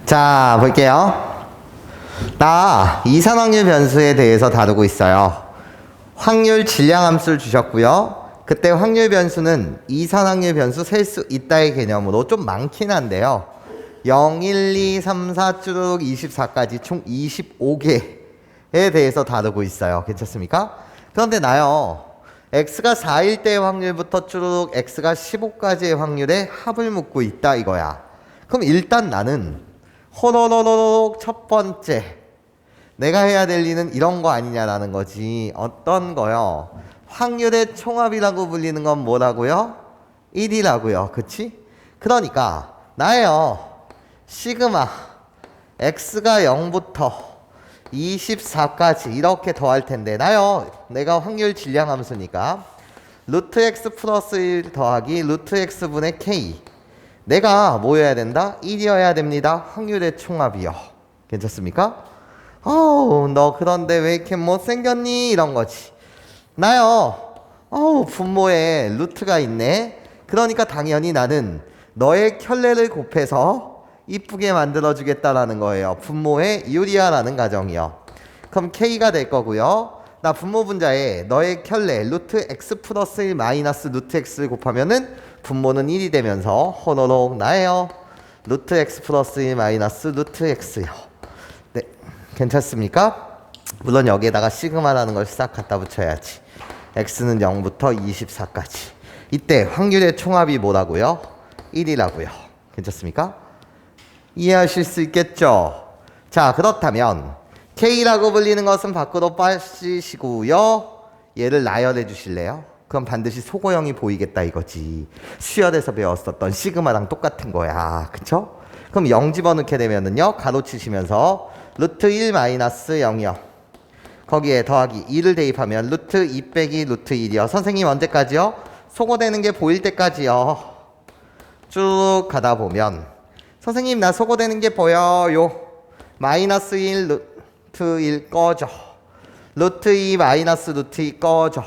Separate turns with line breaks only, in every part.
자, 볼게요. 나 이산확률 변수에 대해서 다루고 있어요. 확률 질량함수를 주셨고요. 그때 확률 변수는 이산확률 변수 셀 수 있다의 개념으로 좀 많긴 한데요. 0, 1, 2, 3, 4 쭉 24까지 총 25개에 대해서 다루고 있어요. 괜찮습니까? 그런데 나요. x가 4일 때의 확률부터 쭉 x가 15까지의 확률에 합을 묻고 있다 이거야. 그럼 일단 나는 호로로로록 첫 번째 내가 해야 될 일은 이런 거 아니냐라는 거지. 어떤 거요? 확률의 총합이라고 불리는 건 뭐라고요? 1이라고요. 그치? 그러니까 나예요. 시그마 x가 0부터 24까지 이렇게 더할 텐데 나요. 내가 확률 질량 함수니까 루트 x 플러스 1 더하기 루트 x분의 k 내가 뭐 해야 된다? 1이어야 됩니다. 확률의 총합이요. 괜찮습니까? 어우 너 그런데 왜 이렇게 못생겼니? 이런 거지. 나요. 어우 분모에 루트가 있네. 그러니까 당연히 나는 너의 켤레를 곱해서 이쁘게 만들어주겠다라는 거예요. 분모에 유리하라는 가정이요. 그럼 k가 될 거고요. 나 분모 분자에 너의 켤레 루트 x 플러스 1 마이너스 루트 x를 곱하면은 분모는 1이 되면서 호로록 나예요. 루트 x 플러스 1 마이너스 루트 x요. 네, 괜찮습니까? 물론 여기에다가 시그마라는 걸 싹 갖다 붙여야지. x는 0부터 24까지. 이때 확률의 총합이 뭐라고요? 1이라고요. 괜찮습니까? 이해하실 수 있겠죠? 자, 그렇다면 K라고 불리는 것은 밖으로 빠지시고요. 얘를 나열해 주실래요? 그럼 반드시 소고형이 보이겠다 이거지. 수열에서 배웠었던 시그마랑 똑같은 거야. 그쵸? 그럼 0 집어넣게 되면은요. 가로치시면서 루트 1 마이너스 0이요. 거기에 더하기 2를 대입하면 루트 2 빼기 루트 1이요. 선생님 언제까지요? 소거되는 게 보일 때까지요. 쭉 가다 보면 선생님 나 소거되는 게 보여요. 마이너스 1 루트 1 꺼져. 루트 2 마이너스 루트 2 꺼져.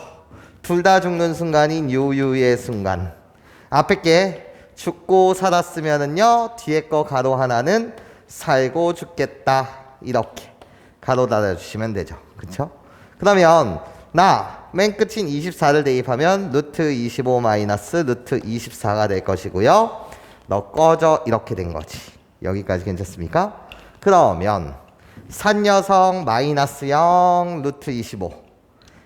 둘 다 죽는 순간인 유유의 순간. 앞에 게 죽고 살았으면은요. 뒤에 거 가로 하나는 살고 죽겠다. 이렇게 가로 달아주시면 되죠. 그쵸? 그러면 나 맨 끝인 24를 대입하면 루트 25 마이너스 루트 24가 될 것이고요. 너 꺼져 이렇게 된 거지. 여기까지 괜찮습니까? 그러면 산여성 마이너스 0 루트 25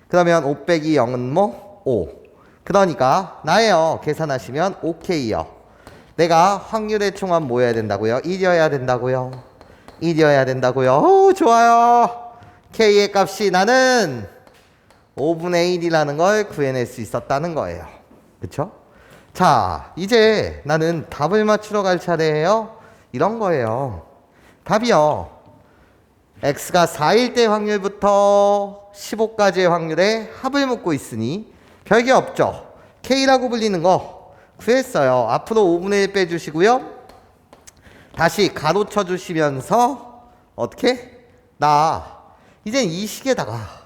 그러면 5 빼기 0은 뭐? 5 그러니까 나예요. 계산하시면 5K요. 내가 확률의 총합 뭐 해야 된다고요? 1이어야 된다고요. 1이어야 된다고요. 오, 좋아요. K의 값이 나는 5분의 1이라는 걸 구해낼 수 있었다는 거예요. 그쵸? 자, 이제 나는 답을 맞추러 갈 차례예요. 이런 거예요. 답이요. x가 4일 때 확률부터 15까지의 확률에 합을 묻고 있으니 별게 없죠. k라고 불리는 거 구했어요. 앞으로 5분의 1 빼주시고요. 다시 가로 쳐주시면서 어떻게? 나 이젠 이 식에다가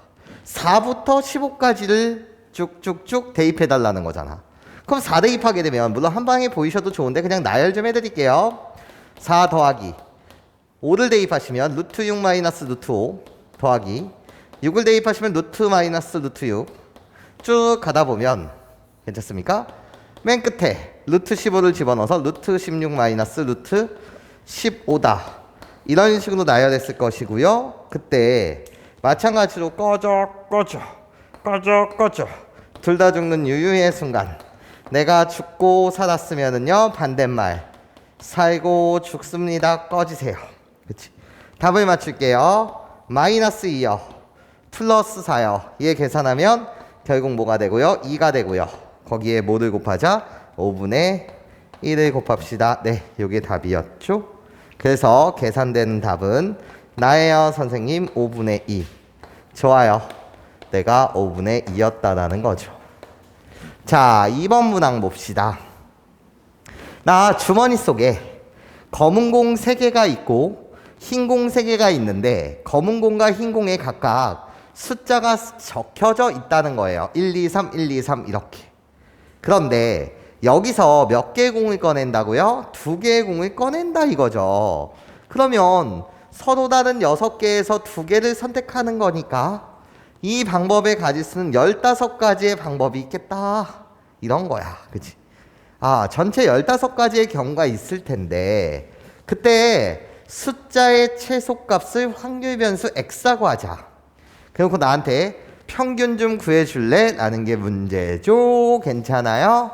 4부터 15까지를 쭉쭉쭉 대입해달라는 거잖아. 그럼 4 대입하게 되면 물론 한 방에 보이셔도 좋은데 그냥 나열 좀 해드릴게요. 4 더하기 5를 대입하시면 루트 6 마이너스 루트 5 더하기 6을 대입하시면 루트 마이너스 루트 6 쭉 가다 보면 괜찮습니까? 맨 끝에 루트 15를 집어넣어서 루트 16 마이너스 루트 15다. 이런 식으로 나열했을 것이고요. 그때 마찬가지로 꺼져 둘 다 죽는 유유의 순간 내가 죽고 살았으면은요 반대말 살고 죽습니다. 꺼지세요. 그치? 답을 맞출게요. 마이너스 2요. 플러스 4요. 얘 계산하면 결국 뭐가 되고요? 2가 되고요. 거기에 뭐를 곱하자? 5분의 1을 곱합시다. 네, 요게 답이었죠. 그래서 계산되는 답은 나예요 선생님 5분의 2. 좋아요. 내가 5분의 2였다라는 거죠. 자, 2번 문항 봅시다. 나 주머니 속에 검은 공 3개가 있고 흰 공 3개가 있는데 검은 공과 흰 공에 각각 숫자가 적혀져 있다는 거예요. 1, 2, 3, 1, 2, 3 이렇게. 그런데 여기서 몇 개의 공을 꺼낸다고요? 2개의 공을 꺼낸다 이거죠. 그러면 서로 다른 6개에서 2개를 선택하는 거니까 이 방법에 가질 수는 15가지의 방법이 있겠다. 이런 거야. 그치? 전체 15가지의 경우가 있을 텐데 그때 숫자의 최소값을 확률 변수 x라고 하자. 그리고 나한테 평균 좀 구해줄래? 라는 게 문제죠. 괜찮아요?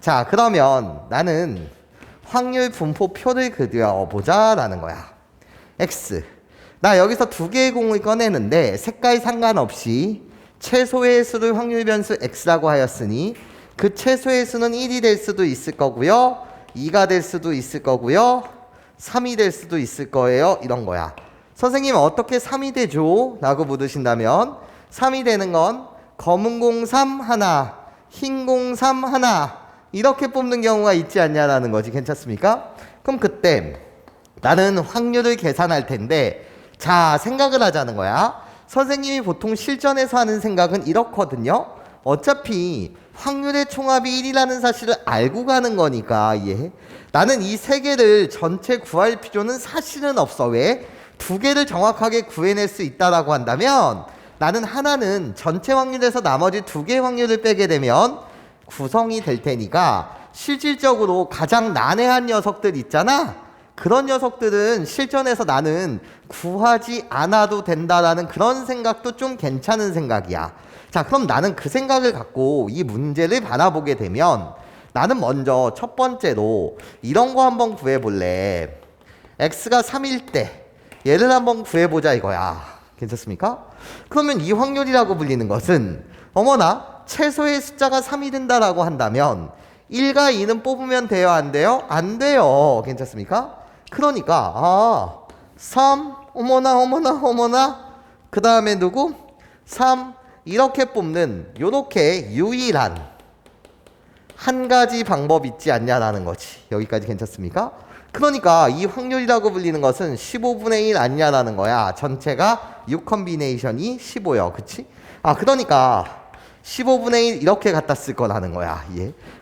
자, 그러면 나는 확률 분포표를 그려보자 라는 거야. x. 나 여기서 2개의 공을 꺼내는데 색깔 상관없이 최소의 수를 확률 변수 x라고 하였으니 그 최소의 수는 1이 될 수도 있을 거고요. 2가 될 수도 있을 거고요. 3이 될 수도 있을 거예요. 이런 거야. 선생님 어떻게 3이 되죠? 라고 묻으신다면 3이 되는 건 검은 공 3 하나, 흰 공 3 하나 이렇게 뽑는 경우가 있지 않냐라는 거지. 괜찮습니까? 그럼 그때 나는 확률을 계산할 텐데 자, 생각을 하자는 거야. 선생님이 보통 실전에서 하는 생각은 이렇거든요. 어차피 확률의 총합이 1이라는 사실을 알고 가는 거니까 나는 이 3개를 전체 구할 필요는 사실은 없어. 왜? 2개를 정확하게 구해낼 수 있다라고 한다면 나는 하나는 전체 확률에서 나머지 2개의 확률을 빼게 되면 구성이 될 테니까 실질적으로 가장 난해한 녀석들 있잖아. 그런 녀석들은 실전에서 나는 구하지 않아도 된다라는 그런 생각도 좀 괜찮은 생각이야. 자, 그럼 나는 그 생각을 갖고 이 문제를 바라보게 되면 나는 먼저 첫 번째로 이런 거 한번 구해볼래. x가 3일 때 얘를 한번 구해보자 이거야. 괜찮습니까? 그러면 이 확률이라고 불리는 것은 어머나 최소의 숫자가 3이 된다라고 한다면 1과 2는 뽑으면 돼요? 안 돼요? 안 돼요. 괜찮습니까? 그러니까 3 어머나 그 다음에 누구? 3 이렇게 뽑는 요렇게 유일한 한 가지 방법 있지 않냐라는 거지. 여기까지 괜찮습니까? 그러니까 이 확률이라고 불리는 것은 15분의 1 아니냐라는 거야. 전체가 6 컨비네이션이 15요. 그치? 그러니까 15분의 1 이렇게 갖다 쓸 거라는 거야.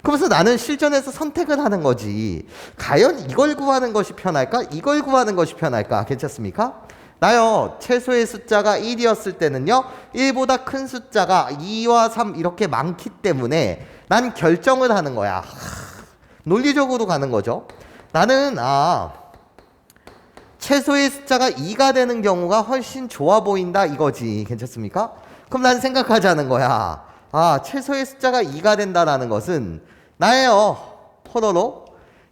그래서 나는 실전에서 선택을 하는 거지. 과연 이걸 구하는 것이 편할까? 이걸 구하는 것이 편할까? 괜찮습니까? 나요, 최소의 숫자가 1이었을 때는요, 1보다 큰 숫자가 2와 3 이렇게 많기 때문에 난 결정을 하는 거야. 논리적으로 가는 거죠. 나는 최소의 숫자가 2가 되는 경우가 훨씬 좋아 보인다 이거지. 괜찮습니까? 그럼 난 생각하자는 거야. 최소의 숫자가 2가 된다라는 것은 나예요. 포로로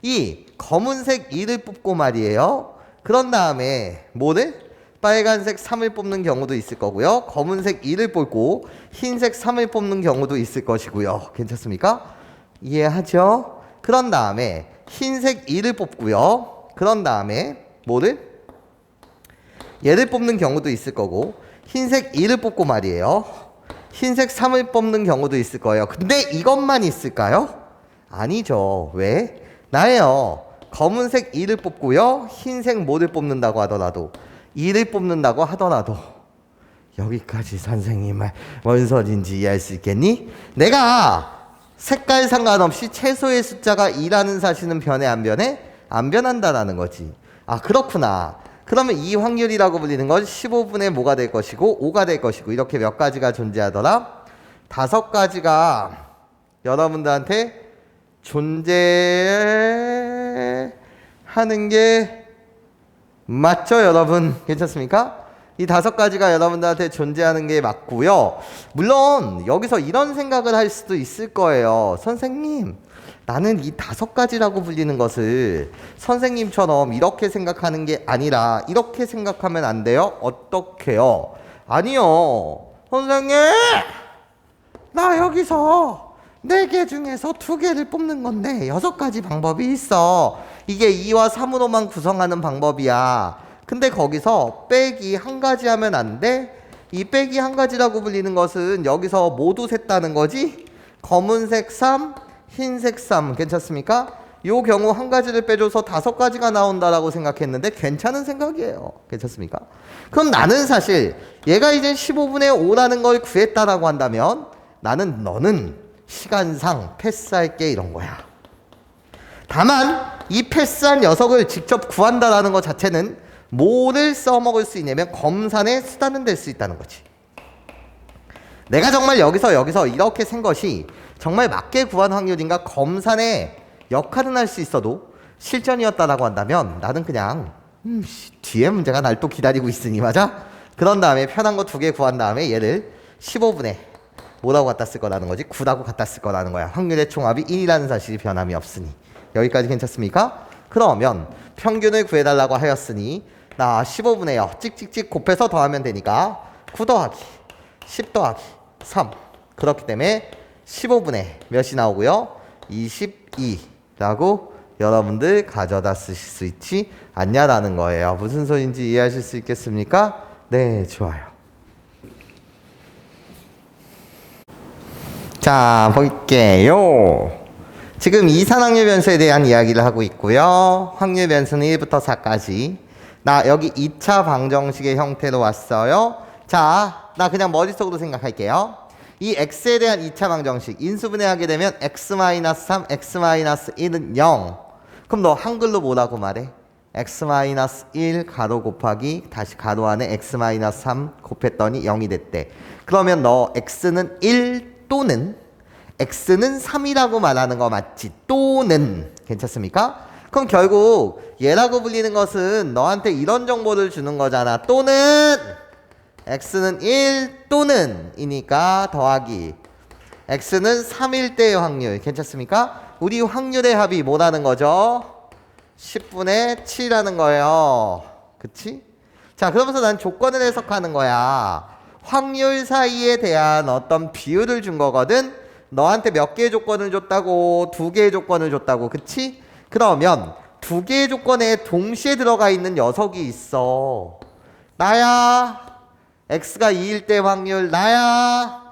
이 검은색 2를 뽑고 말이에요. 그런 다음에 뭐를? 빨간색 3을 뽑는 경우도 있을 거고요. 검은색 2를 뽑고 흰색 3을 뽑는 경우도 있을 것이고요. 괜찮습니까? 이해하죠? 그런 다음에 흰색 2를 뽑고요. 그런 다음에 뭐를? 얘를 뽑는 경우도 있을 거고 흰색 2를 뽑고 말이에요. 흰색 3을 뽑는 경우도 있을 거예요. 근데 이것만 있을까요? 아니죠. 왜? 나예요. 검은색 2를 뽑고요. 흰색 뭐를 뽑는다고 하더라도 2를 뽑는다고 하더라도 여기까지 선생님 말 뭔 소린지 이해할 수 있겠니? 내가 색깔 상관없이 최소의 숫자가 2라는 사실은 변해 안 변해? 안 변한다라는 거지. 그렇구나. 그러면 이 확률이라고 불리는 건 15분의 뭐가 될 것이고 5가 될 것이고 이렇게 몇 가지가 존재하더라? 5가지가 여러분들한테 존재하는 게 맞죠, 여러분? 괜찮습니까? 이 5가지가 여러분들한테 존재하는 게 맞고요. 물론 여기서 이런 생각을 할 수도 있을 거예요. 선생님, 나는 이 5가지라고 불리는 것을 선생님처럼 이렇게 생각하는 게 아니라 이렇게 생각하면 안 돼요? 어떻게요? 아니요. 선생님, 나 여기서 4개 중에서 2개를 뽑는 건데 6가지 방법이 있어. 이게 2와 3으로만 구성하는 방법이야. 근데 거기서 빼기 1가지 하면 안 돼? 이 빼기 1가지라고 불리는 것은 여기서 모두 셌다는 거지? 검은색 3, 흰색 3 괜찮습니까? 요 경우 1가지를 빼줘서 5가지가 나온다라고 생각했는데 괜찮은 생각이에요. 괜찮습니까? 그럼 나는 사실 얘가 이제 15분의 5라는 걸 구했다라고 한다면 너는 시간상 패스할게 이런 거야. 다만 이 패스한 녀석을 직접 구한다라는 것 자체는 뭐를 써먹을 수 있냐면 검산의 수단은 될 수 있다는 거지. 내가 정말 여기서 이렇게 센 것이 정말 맞게 구한 확률인가 검산의 역할은 할 수 있어도 실전이었다라고 한다면 나는 그냥 뒤에 문제가 날 또 기다리고 있으니 맞아? 그런 다음에 편한 거 2개 구한 다음에 얘를 15분의 뭐라고 갖다 쓸 거라는 거지? 9라고 갖다 쓸 거라는 거야. 확률의 총합이 1이라는 사실이 변함이 없으니. 여기까지 괜찮습니까? 그러면 평균을 구해달라고 하였으니 나 15분의 0 찍찍찍 곱해서 더하면 되니까 9 더하기 10 더하기 3 그렇기 때문에 15분의 몇이 나오고요? 22라고 여러분들 가져다 쓰실 수 있지 않냐라는 거예요. 무슨 소리인지 이해하실 수 있겠습니까? 네, 좋아요. 자, 볼게요. 지금 이산확률 변수에 대한 이야기를 하고 있고요. 확률 변수는 1부터 4까지. 나 여기 2차 방정식의 형태로 왔어요. 자, 나 그냥 머릿속으로 생각할게요. 이 x에 대한 2차 방정식 인수분해하게 되면 x-3, x-1은 0. 그럼 너 한글로 뭐라고 말해? x-1 가로 곱하기 다시 가로 안에 x-3 곱했더니 0이 됐대. 그러면 너 x는 1 또는 x는 3이라고 말하는 거 맞지? 또는 괜찮습니까? 그럼 결국 얘라고 불리는 것은 너한테 이런 정보를 주는 거잖아. 또는 x는 1 또는 이니까 더하기 x는 3일 때의 확률 괜찮습니까? 우리 확률의 합이 뭐라는 거죠? 10분의 7이라는 거예요. 그치? 자, 그러면서 난 조건을 해석하는 거야. 확률 사이에 대한 어떤 비율을 준 거거든. 너한테 몇 개의 조건을 줬다고? 2개의 조건을 줬다고. 그치? 그러면 2개의 조건에 동시에 들어가 있는 녀석이 있어. 나야. x가 2일 때 확률 나야.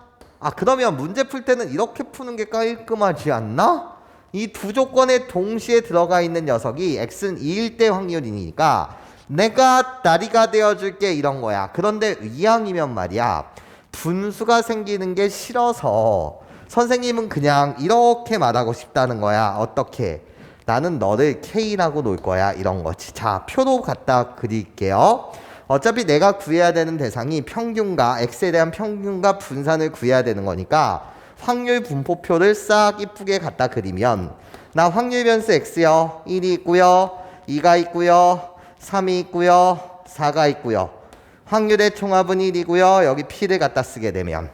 아, 그러면 문제 풀 때는 이렇게 푸는 게 깔끔하지 않나? 이 두 조건에 동시에 들어가 있는 녀석이 x는 2일 때 확률이니까 내가 다리가 되어줄게 이런 거야. 그런데 이왕이면 말이야 분수가 생기는 게 싫어서 선생님은 그냥 이렇게 말하고 싶다는 거야. 어떻게? 나는 너를 K라고 놓을 거야 이런 거지. 자, 표도 갖다 그릴게요. 어차피 내가 구해야 되는 대상이 평균과 x에 대한 평균과 분산을 구해야 되는 거니까 확률 분포표를 싹 이쁘게 갖다 그리면 나 확률 변수 x요 1이 있고요 2가 있고요 3이 있고요 4가 있고요 확률의 총합은 1이고요 여기 p를 갖다 쓰게 되면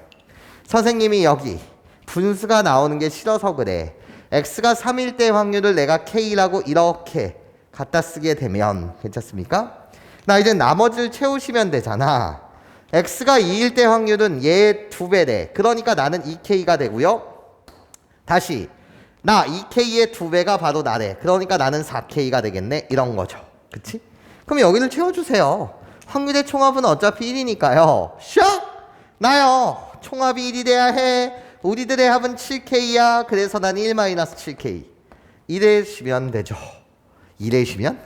선생님이 여기 분수가 나오는 게 싫어서 그래. x가 3일 때 확률을 내가 k라고 이렇게 갖다 쓰게 되면 괜찮습니까? 나 이제 나머지를 채우시면 되잖아. x가 2일 때 확률은 얘 2배래. 그러니까 나는 2k가 되고요. 다시 나 2k의 2배가 바로 나래. 그러니까 나는 4k가 되겠네. 이런 거죠. 그치? 그럼 여기를 채워주세요. 확률의 총합은 어차피 1이니까요. 샥! 나요. 총합이 1이 돼야 해. 우리들의 합은 7k야. 그래서 난 1-7k. 이래시면 되죠. 이래시면?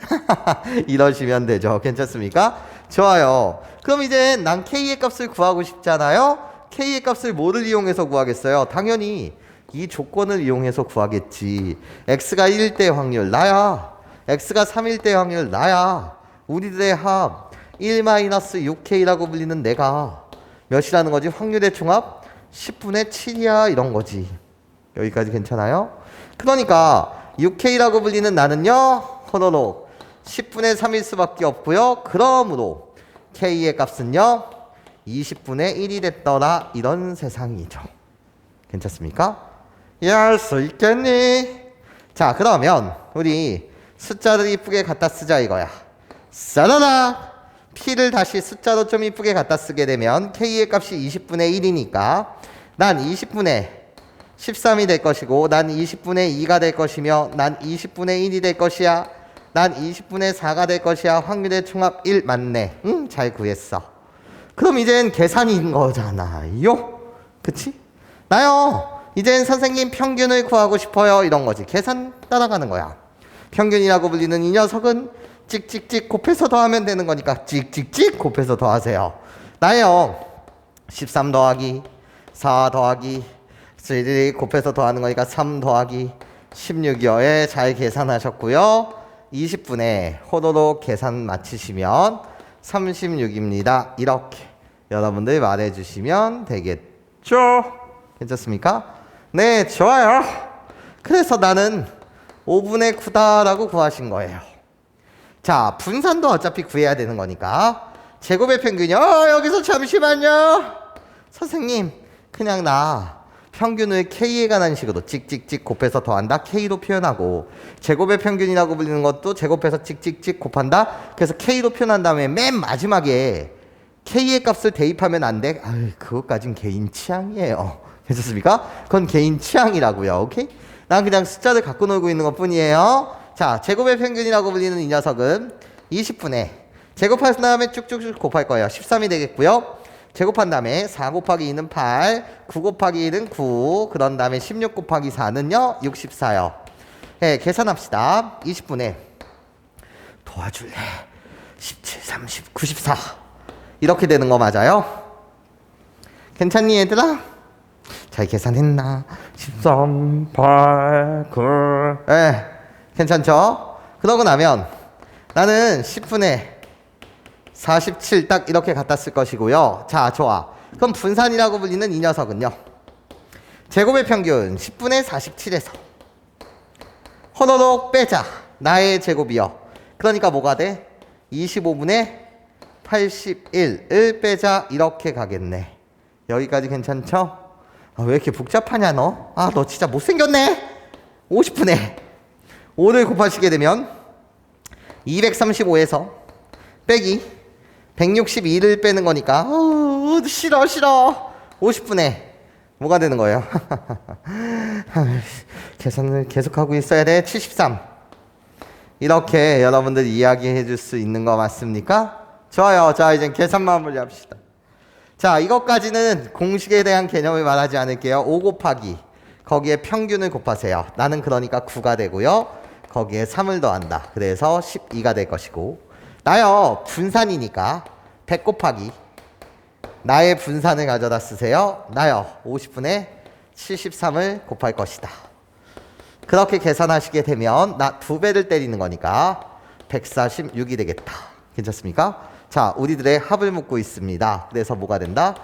이러시면 되죠. 괜찮습니까? 좋아요. 그럼 이제 난 k의 값을 구하고 싶잖아요. k의 값을 뭐를 이용해서 구하겠어요? 당연히 이 조건을 이용해서 구하겠지. x가 1일 때 확률 나야. x가 3일 때 확률 나야. 우리들의 합 1-6k라고 불리는 내가 몇이라는 거지? 확률의 총합 10분의 7이야 이런 거지. 여기까지 괜찮아요? 그러니까 6k라고 불리는 나는요 호로록 10분의 3일 수밖에 없고요. 그러므로 k의 값은요 20분의 1이 됐더라 이런 세상이죠. 괜찮습니까? 이해할 수 있겠니? 자, 그러면 우리 숫자를 이쁘게 갖다 쓰자 이거야. 싸라라 p를 다시 숫자로 좀 이쁘게 갖다 쓰게 되면 k의 값이 20분의 1이니까 난 20분의 13이 될 것이고 난 20분의 2가 될 것이며 난 20분의 1이 될 것이야. 난 20분의 4가 될 것이야. 확률의 총합 1 맞네. 응, 잘 구했어. 그럼 이젠 계산인 거잖아요. 그치? 나요. 이젠 선생님 평균을 구하고 싶어요. 이런 거지. 계산 따라가는 거야. 평균이라고 불리는 이 녀석은 찍찍찍 곱해서 더하면 되는 거니까 찍찍찍 곱해서 더하세요. 나요. 13 더하기 4 더하기 7 곱해서 더하는 거니까 3 더하기 16이요. 예, 잘 계산하셨고요. 20분에 호로록 계산 마치시면 36입니다. 이렇게 여러분들이 말해주시면 되겠죠? 괜찮습니까? 네, 좋아요. 그래서 나는 5분의 9다라고 구하신 거예요. 자, 분산도 어차피 구해야 되는 거니까 제곱의 평균이요. 여기서 잠시만요. 선생님, 그냥 나 평균을 K에 관한 식으로 찍찍찍 곱해서 더한다. K로 표현하고 제곱의 평균이라고 불리는 것도 제곱해서 찍찍찍 곱한다. 그래서 K로 표현한 다음에 맨 마지막에 K의 값을 대입하면 안 돼. 아유, 그것까진 개인 취향이에요. 괜찮습니까? 그건 개인 취향이라고요. 오케이? 난 그냥 숫자를 갖고 놀고 있는 것 뿐이에요. 자, 제곱의 평균이라고 불리는 이 녀석은 20분에 제곱한 다음에 쭉쭉쭉 곱할 거예요. 13이 되겠고요. 제곱한 다음에 4 곱하기 2는 8, 9 곱하기 1은 9, 그런 다음에 16 곱하기 4는요, 64요. 네, 계산합시다. 20분에 도와줄래? 17, 30, 94. 이렇게 되는 거 맞아요? 괜찮니, 얘들아? 잘 계산했나? 13, 8, 9. 네, 괜찮죠? 그러고 나면 나는 10분에 47 딱 이렇게 갖다 쓸 것이고요. 자, 좋아. 그럼 분산이라고 불리는 이 녀석은요. 제곱의 평균 10분의 47에서 호로록 빼자. 나의 제곱이요. 그러니까 뭐가 돼? 25분의 81을 빼자. 이렇게 가겠네. 여기까지 괜찮죠? 아, 왜 이렇게 복잡하냐 너? 아, 너 진짜 못생겼네. 50분의 5를 곱하시게 되면 235에서 빼기 162를 빼는 거니까 싫어 50분에 뭐가 되는 거예요? 계산을 계속하고 있어야 돼. 73. 이렇게 여러분들 이야기해 줄 수 있는 거 맞습니까? 좋아요. 자, 이제 계산 마무리합시다. 자, 이것까지는 공식에 대한 개념을 말하지 않을게요. 5 곱하기 거기에 평균을 곱하세요. 나는 그러니까 9가 되고요. 거기에 3을 더한다. 그래서 12가 될 것이고, 나요 분산이니까 100 곱하기 나의 분산을 가져다 쓰세요. 나요 50분에 73을 곱할 것이다. 그렇게 계산하시게 되면 나 2배를 때리는 거니까 146이 되겠다. 괜찮습니까? 자, 우리들의 합을 묻고 있습니다. 그래서 뭐가 된다?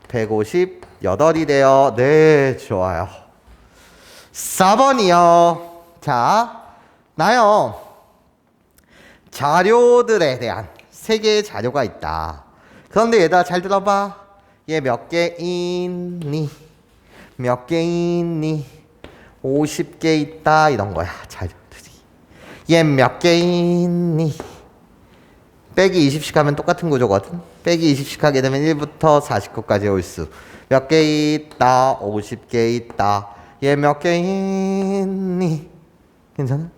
158이 돼요. 네, 좋아요. 4번이요. 자, 나요 자료들에 대한 3개의 자료가 있다. 그런데 얘들아 잘 들어봐. 얘 몇 개 있니? 몇 개 있니? 50개 있다. 이런 거야, 자료들이. 얘 몇 개 있니? 빼기 20씩 하면 똑같은 구조거든. 빼기 20씩 하게 되면 1부터 49까지 올 수. 몇 개 있다. 50개 있다. 얘 몇 개 있니? 괜찮아?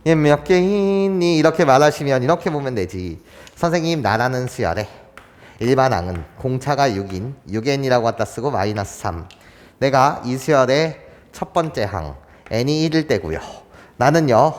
얘 몇 개 있니? 이렇게 말하시면 이렇게 보면 되지. 선생님, 나라는 수열에 일반항은 공차가 6인 6n이라고 갖다 쓰고 마이너스 3. 내가 이 수열의 첫 번째 항 n이 1일 때고요. 나는요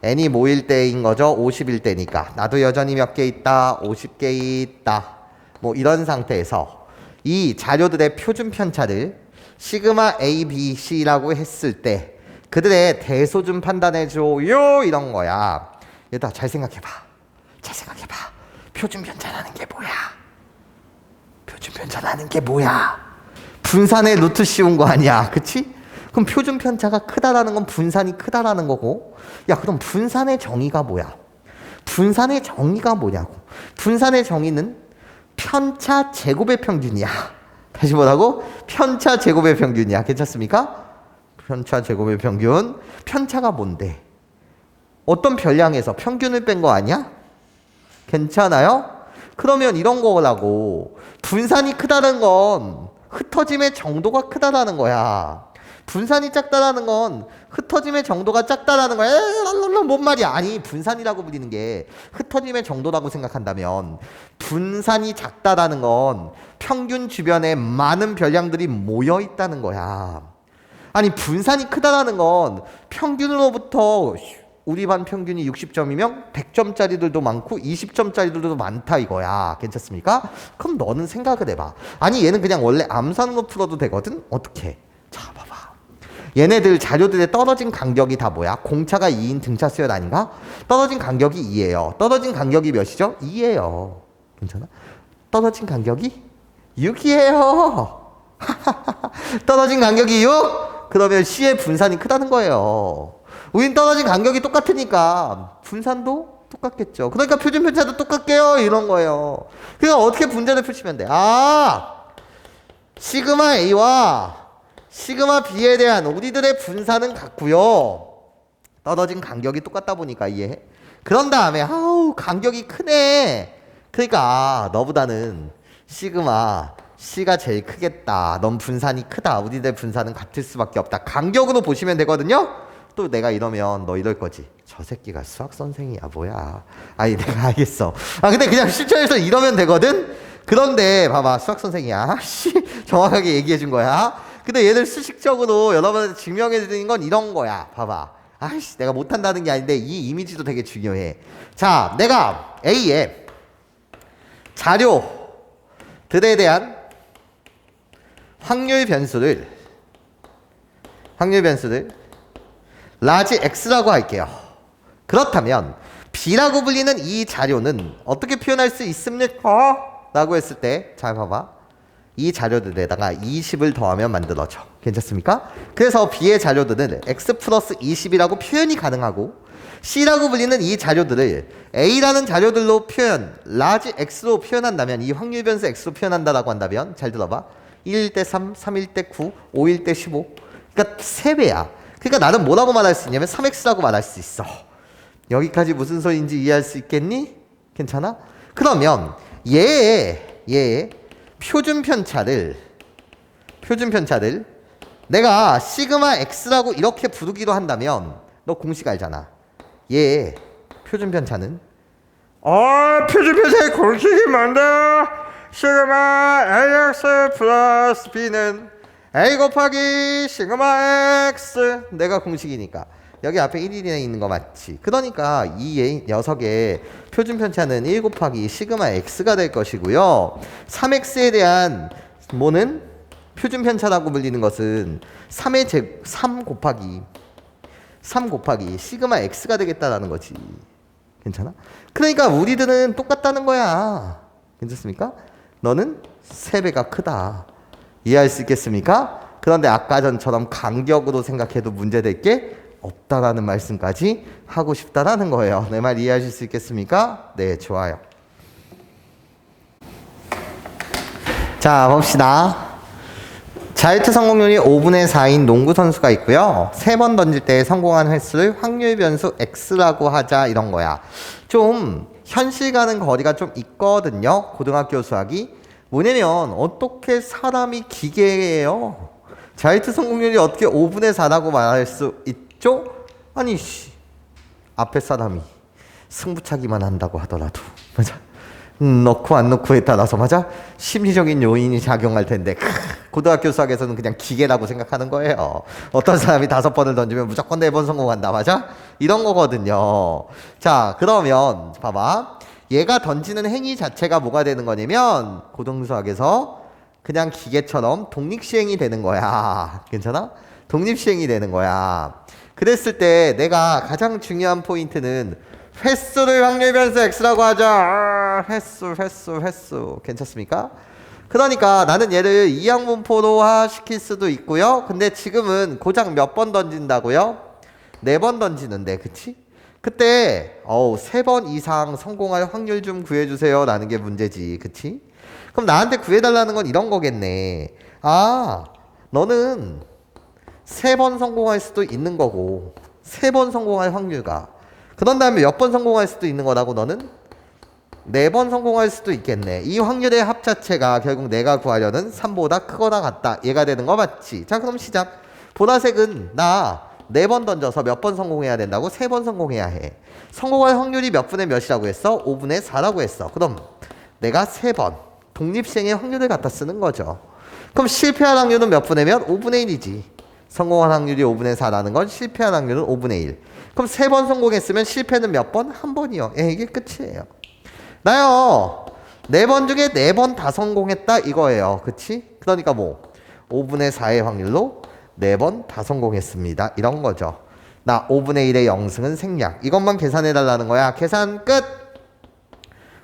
n이 뭐일 때인 거죠? 50일 때니까 나도 여전히 몇 개 있다? 50개 있다. 뭐 이런 상태에서 이 자료들의 표준 편차를 시그마 A, B, C라고 했을 때 그들의 대소 좀 판단해줘요. 이런 거야. 얘들아 잘 생각해봐. 잘 생각해봐. 표준 편차라는 게 뭐야? 표준 편차라는 게 뭐야? 분산의 루트 씌운 거 아니야. 그치? 그럼 표준 편차가 크다라는 건 분산이 크다라는 거고, 야 그럼 분산의 정의가 뭐야? 분산의 정의가 뭐냐고. 분산의 정의는 편차 제곱의 평균이야. 다시 뭐라고? 편차 제곱의 평균이야. 괜찮습니까? 편차 제곱의 평균. 편차가 뭔데? 어떤 별량에서 평균을 뺀 거 아니야? 괜찮아요? 그러면 이런 거라고. 분산이 크다는 건 흩어짐의 정도가 크다라는 거야. 분산이 작다라는 건 흩어짐의 정도가 작다라는 거야. 뭔 말이야? 아니, 분산이라고 불리는 게 흩어짐의 정도라고 생각한다면 분산이 작다라는 건 평균 주변에 많은 별량들이 모여 있다는 거야. 아니, 분산이 크다라는 건 평균으로부터 우리 반 평균이 60점이면 100점짜리들도 많고 20점짜리들도 많다 이거야. 괜찮습니까? 그럼 너는 생각을 해봐. 아니, 얘는 그냥 원래 암산으로 풀어도 되거든? 어떻게? 자, 봐봐. 얘네들 자료들의 떨어진 간격이 다 뭐야? 공차가 2인 등차 수열 아닌가? 떨어진 간격이 2예요. 떨어진 간격이 몇이죠? 2예요. 괜찮아? 떨어진 간격이 6이에요. 떨어진 간격이 6? 그러면 C의 분산이 크다는 거예요. 우린 떨어진 간격이 똑같으니까 분산도 똑같겠죠. 그러니까 표준 편차도 똑같게요. 이런 거예요. 그러니까 어떻게 분자를 펼치면 돼? 시그마 A와 시그마 B에 대한 우리들의 분산은 같고요. 떨어진 간격이 똑같다 보니까 이해해? 그런 다음에 간격이 크네. 그러니까 너보다는 시그마 C가 제일 크겠다. 넌 분산이 크다. 우리들 분산은 같을 수밖에 없다. 간격으로 보시면 되거든요. 또 내가 이러면 너 이럴 거지. 저 새끼가 수학 선생이야 뭐야. 아니 내가 알겠어. 근데 그냥 실전에서 이러면 되거든. 그런데 봐봐 수학 선생이야. 정확하게 얘기해 준 거야. 근데 얘를 수식적으로 여러분한테 증명해 드리는 건 이런 거야. 봐봐. 내가 못한다는 게 아닌데 이 이미지도 되게 중요해. 자, 내가 A에 자료들에 대한 확률 변수를 라지 X라고 할게요. 그렇다면 B라고 불리는 이 자료는 어떻게 표현할 수 있습니까? 라고 했을 때 잘 봐봐. 이 자료들에다가 20을 더하면 만들어져. 괜찮습니까? 그래서 B의 자료들은 X 플러스 20이라고 표현이 가능하고 C라고 불리는 이 자료들을 A라는 자료들로 라지 X로 표현한다면 이 확률 변수 X로 표현한다라고 한다면 잘 들어봐. 1대 3, 3일 대 9, 5일 대 15. 그러니까 3배야. 그러니까 나는 뭐라고 말할 수 있냐면 3X라고 말할 수 있어. 여기까지 무슨 소리인지 이해할 수 있겠니? 괜찮아? 그러면 얘의 표준 편차를 내가 시그마 X라고 이렇게 부르기로 한다면 너 공식 알잖아. 얘의 표준 편차는 표준 편차의 공식이 뭔데? 시그마 AX 플러스 B는 A 곱하기 시그마 X. 내가 공식이니까 여기 앞에 1이나 있는 거 맞지? 그러니까 이 녀석의 표준 편차는 1 곱하기 시그마 X가 될 것이고요. 3X에 대한 뭐는 표준 편차라고 불리는 것은 3 곱하기 시그마 X가 되겠다라는 거지. 괜찮아? 그러니까 우리들은 똑같다는 거야. 괜찮습니까? 너는 3배가 크다. 이해할 수 있겠습니까? 그런데 아까 전처럼 간격으로 생각해도 문제될 게 없다라는 말씀까지 하고 싶다라는 거예요. 내 말 이해하실 수 있겠습니까? 네, 좋아요. 자, 봅시다. 자유투 성공률이 5분의 4인 농구 선수가 있고요. 3번 던질 때 성공한 횟수를 확률 변수 X라고 하자 이런 거야. 좀 현실 가는 거리가 좀 있거든요. 고등학교 수학이. 뭐냐면 어떻게 사람이 기계예요? 자유투 성공률이 어떻게 5분의 4라고 말할 수 있죠? 아니 앞에 사람이 승부차기만 한다고 하더라도 맞아? 넣고 안 넣고에 따라서 맞아? 심리적인 요인이 작용할 텐데 고등학교 수학에서는 그냥 기계라고 생각하는 거예요. 어떤 사람이 5번을 던지면 무조건 4번 성공한다 맞아? 이런 거거든요. 자 그러면 봐봐. 얘가 던지는 행위 자체가 뭐가 되는 거냐면 고등수학에서 그냥 기계처럼 독립시행이 되는 거야. 괜찮아? 독립시행이 되는 거야. 그랬을 때 내가 가장 중요한 포인트는 횟수를 확률 변수 X라고 하자. 횟수. 괜찮습니까? 그러니까 나는 얘를 이항분포로화 시킬 수도 있고요. 근데 지금은 고작 몇 번 던진다고요? 4번 던지는데 그치? 그때 3번 이상 성공할 확률 좀 구해주세요 라는 게 문제지. 그치? 그럼 나한테 구해달라는 건 이런 거겠네. 너는 3번 성공할 수도 있는 거고 3번 성공할 확률가 그런 다음에 몇 번 성공할 수도 있는 거라고 너는 4번 성공할 수도 있겠네. 이 확률의 합 자체가 결국 내가 구하려는 3보다 크거나 같다. 얘가 되는 거 맞지? 자 그럼 시작. 보라색은 나 4번 던져서 몇 번 성공해야 된다고? 3번 성공해야 해. 성공할 확률이 몇 분의 몇이라고 했어? 5분의 4라고 했어. 그럼 내가 3번 독립시행의 확률을 갖다 쓰는 거죠. 그럼 실패할 확률은 몇 분의 몇? 5분의 1이지. 성공할 확률이 5분의 4라는 건 실패할 확률은 5분의 1. 그럼 3번 성공했으면 실패는 몇 번? 1번이요. 이게 끝이에요. 나요 4번 중에 4번 다 성공했다 이거예요. 그치? 그러니까 5분의 4의 확률로 4번 다 성공했습니다. 이런 거죠. 나 5분의 1의 0승은 생략. 이것만 계산해 달라는 거야. 계산 끝.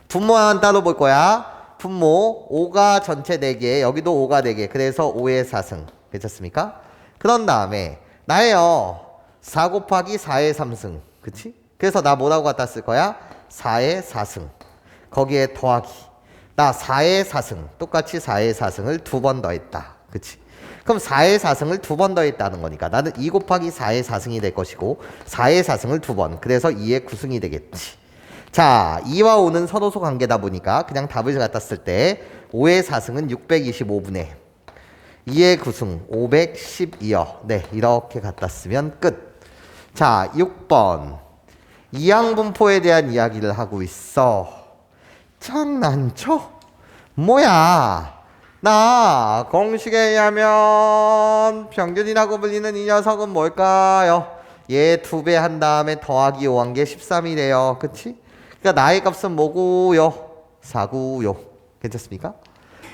분모는 따로 볼 거야. 분모 5가 전체 4개, 여기도 5가 4개. 그래서 5의 4승. 괜찮습니까? 그런 다음에 나예요. 4 곱하기 4의 3승. 그치? 그래서 나 뭐라고 갖다 쓸 거야? 4의 4승. 거기에 더하기. 나 4의 4승. 똑같이 4의 4승을 2번 더했다. 그치? 그럼 4의 4승을 2번 더했다는 거니까 나는 2 곱하기 4의 4승이 될 것이고 4의 4승을 2번. 그래서 2의 9승이 되겠지. 자, 2와 5는 선호소 관계다 보니까 그냥 답을 갖다 쓸 때 5의 4승은 625분의 2의 9승 512여. 네, 이렇게 갖다 쓰면 끝. 자, 6번. 이항분포에 대한 이야기를 하고 있어. 장난쳐? 뭐야? 나 공식에 의하면 평균이라고 불리는 이 녀석은 뭘까요? 얘 2배 한 다음에 더하기 5 한 게 13이래요. 그치? 그러니까 나의 값은 뭐고요? 4구요. 괜찮습니까?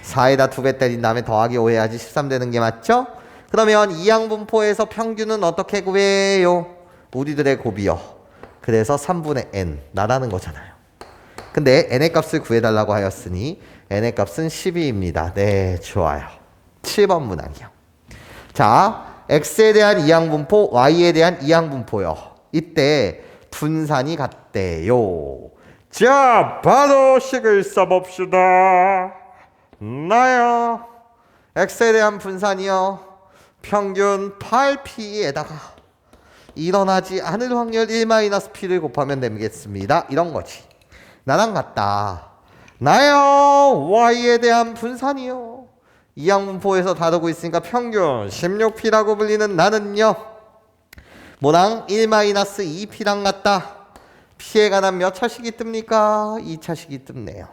4에다 2배 때린 다음에 더하기 5 해야지 13 되는 게 맞죠? 그러면 이항분포에서 평균은 어떻게 구해요? 우리들의 곱이요. 그래서 3분의 n 나라는 거잖아요. 근데 n의 값을 구해달라고 하였으니 n의 값은 12입니다. 네, 좋아요. 7번 문항이요. 자, x에 대한 이항분포, y에 대한 이항분포요. 이때 분산이 같대요. 자, 바로 식을 써봅시다. 나요. x에 대한 분산이요. 평균 8p에다가 일어나지 않을 확률 1-p를 곱하면 되겠습니다. 이런 거지. 나랑 같다. 나요. y에 대한 분산이요. 이항분포에서 다루고 있으니까 평균 16p라고 불리는 나는요. 뭐랑 1-2p랑 같다. p에 관한 몇 차식이 뜹니까? 2차식이 뜬네요.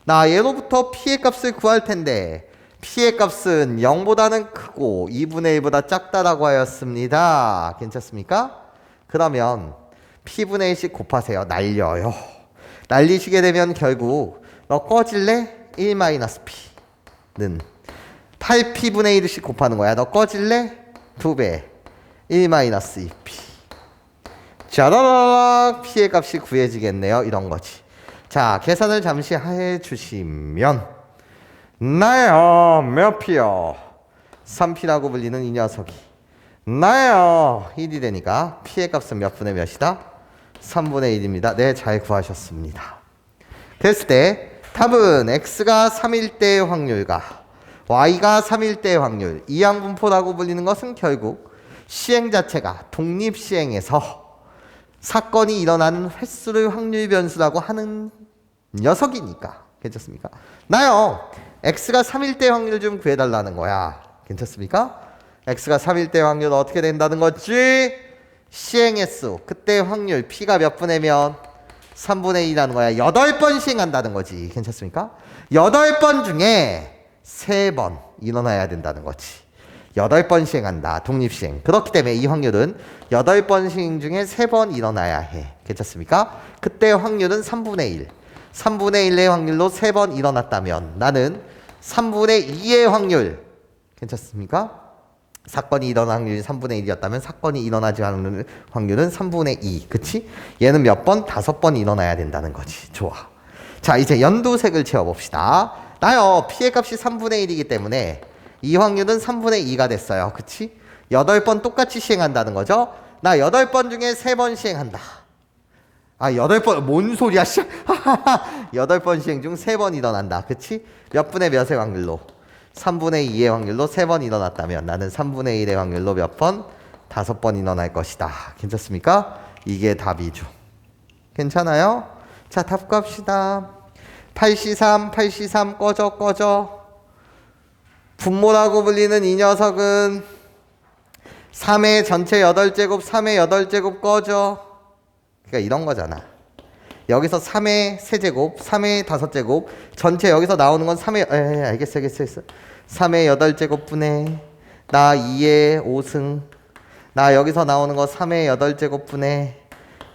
나 얘로부터 p의 값을 구할 텐데 p의 값은 0보다는 크고 2분의 1보다 작다라고 하였습니다. 괜찮습니까? 그러면 p분의 1씩 곱하세요. 날려요. 날리시게 되면 결국 너 꺼질래? 1-p는 8p분의 1씩 곱하는 거야. 너 꺼질래? 2배 1-2p. 자라라락 p의 값이 구해지겠네요. 이런 거지. 자, 계산을 잠시 해주시면 나요. 몇 p요? 3p라고 불리는 이 녀석이 나요. 1이 되니까 p의 값은 몇 분의 몇이다? 3분의 1입니다. 네, 잘 구하셨습니다. 그랬을 때 답은 x가 3일 때의 확률과 y가 3일 때의 확률, 이항분포라고 불리는 것은 결국 시행 자체가 독립시행에서 사건이 일어나는 횟수를 확률 변수라고 하는 녀석이니까. 괜찮습니까? 나요. x가 3일 때 확률 좀 구해달라는 거야. 괜찮습니까? x가 3일 때 확률 어떻게 된다는 거지? 시행의 수. 그때 확률 p가 몇 분의 몇? 3분의 2라는 거야. 8번 시행한다는 거지. 괜찮습니까? 8번 중에 3번 일어나야 된다는 거지. 8번 시행한다. 독립시행. 그렇기 때문에 이 확률은 8번 시행 중에 3번 일어나야 해. 괜찮습니까? 그때 확률은 3분의 1. 3분의 1의 확률로 3번 일어났다면 나는 3분의 2의 확률. 괜찮습니까? 사건이 일어난 확률이 3분의 1이었다면 사건이 일어나지 않는 확률은 3분의 2. 그치? 얘는 몇 번? 5번 일어나야 된다는 거지. 좋아. 자, 이제 연두색을 채워봅시다. 나요. p의 값이 3분의 1이기 때문에 이 확률은 3분의 2가 됐어요. 그치? 8번 똑같이 시행한다는 거죠. 나 8번 중에 3번 시행한다. 아, 8번, 뭔 소리야, 씨. 8번 시행 중 3번 일어난다. 그치? 몇 분의 몇의 확률로? 3분의 2의 확률로 3번 일어났다면 나는 3분의 1의 확률로 몇 번? 5번 일어날 것이다. 괜찮습니까? 이게 답이죠. 괜찮아요? 자, 답 갑시다. 8C3, 8C3 꺼져. 분모라고 불리는 이 녀석은 3의 전체 8제곱, 3의 8제곱 꺼져. 그러니까 이런 거잖아. 여기서 3의 세제곱, 3의 5제곱, 전체 여기서 나오는 건 3의, 알겠어. 3의 8제곱분의, 나 2의 5승, 나 여기서 나오는 거 3의 8제곱분의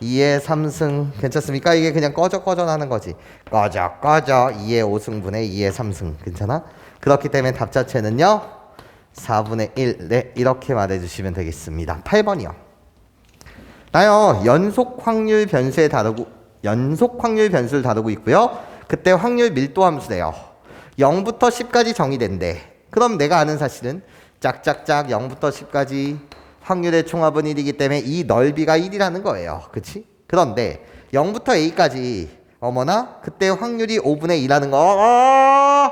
2의 3승. 괜찮습니까? 이게 그냥 꺼져 나는 거지. 꺼져. 2의 5승분의 2의 3승. 괜찮아? 그렇기 때문에 답 자체는요, 4분의 1. 네, 이렇게 말해주시면 되겠습니다. 8번이요. 나요, 연속 확률 변수를 다루고 있고요. 그때 확률 밀도 함수래요. 0부터 10까지 정의된대. 그럼 내가 아는 사실은 짝짝짝 0부터 10까지 확률의 총합은 1이기 때문에 이 넓이가 1이라는 거예요. 그치? 그런데 0부터 a까지 어머나 그때 확률이 5분의 2라는 거.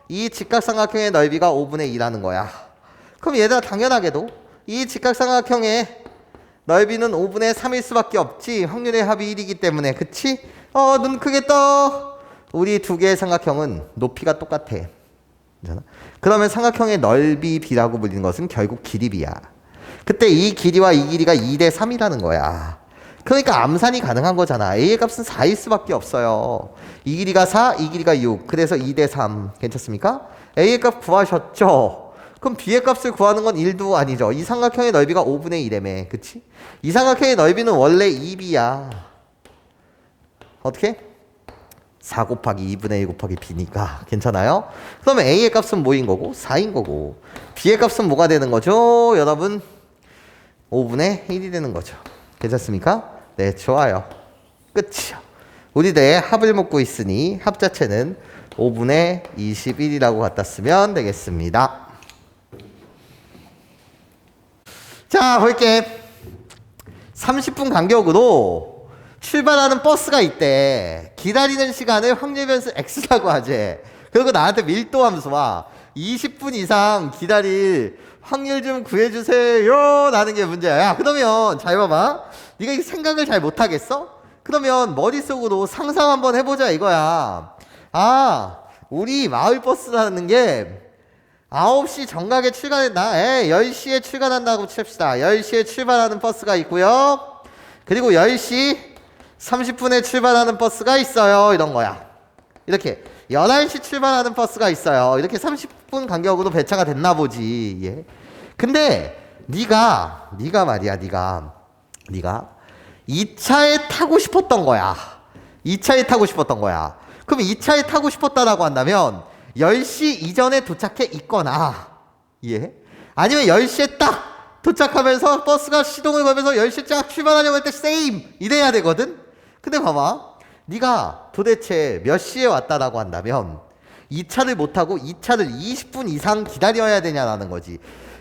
이 직각삼각형의 넓이가 5분의 2라는 거야. 그럼 얘들아 당연하게도 이 직각삼각형의 넓이는 5분의 3일 수밖에 없지. 확률의 합이 1이기 때문에. 그치? 눈 크게 떠. 우리 두 개의 삼각형은 높이가 똑같아. 괜찮아? 그러면 삼각형의 넓이 b라고 불리는 것은 결국 길이 b야. 그때 이 길이와 이 길이가 2대 3이라는 거야. 그러니까 암산이 가능한 거잖아. a의 값은 4일 수밖에 없어요. 이 길이가 4, 이 길이가 6. 그래서 2대 3. 괜찮습니까? a의 값 구하셨죠? 그럼 b의 값을 구하는 건 1도 아니죠. 이 삼각형의 넓이가 5분의 1이라며. 그치? 이 삼각형의 넓이는 원래 2b야. 어떻게? 4 곱하기 2분의 1 곱하기 b니까. 괜찮아요? 그러면 a의 값은 뭐인 거고? 4인 거고. b의 값은 뭐가 되는 거죠? 여러분 5분의 1이 되는 거죠. 괜찮습니까? 네, 좋아요. 끝이요. 우리들 합을 묶고 있으니 합 자체는 5분의 21이라고 갖다 쓰면 되겠습니다. 자, 볼게. 30분 간격으로 출발하는 버스가 있대. 기다리는 시간을 확률 변수 x라고 하지. 그리고 나한테 밀도 함수와 20분 이상 기다릴 확률 좀 구해주세요 라는 게 문제야. 야, 그러면 잘 봐봐. 네가 이 생각을 잘 못하겠어? 그러면 머릿속으로 상상 한번 해보자 이거야. 우리 마을버스라는 게 9시 정각에 출발한다. 10시에 출발한다고 칩시다. 10시에 출발하는 버스가 있고요. 그리고 10시 30분에 출발하는 버스가 있어요. 이런 거야. 이렇게 11시 출발하는 버스가 있어요. 이렇게 30분 간격으로 배차가 됐나 보지. 예. 근데 네가 말이야. 네가 이 차에 타고 싶었던 거야. 이 차에 타고 싶었던 거야. 그럼 이 차에 타고 싶었다라고 한다면 10시 이전에 도착해 있거나, 예? 아니면 10시에 딱 도착하면서 버스가 시동을 걸면서 10시에 쫙 출발하려고 할 때 세임 이래야 되거든? 근데 봐봐. 네가 도대체 몇 시에 왔다라고 한다면 이 차를 못 타고 이 차를 20분 이상 기다려야 되냐라는 거지.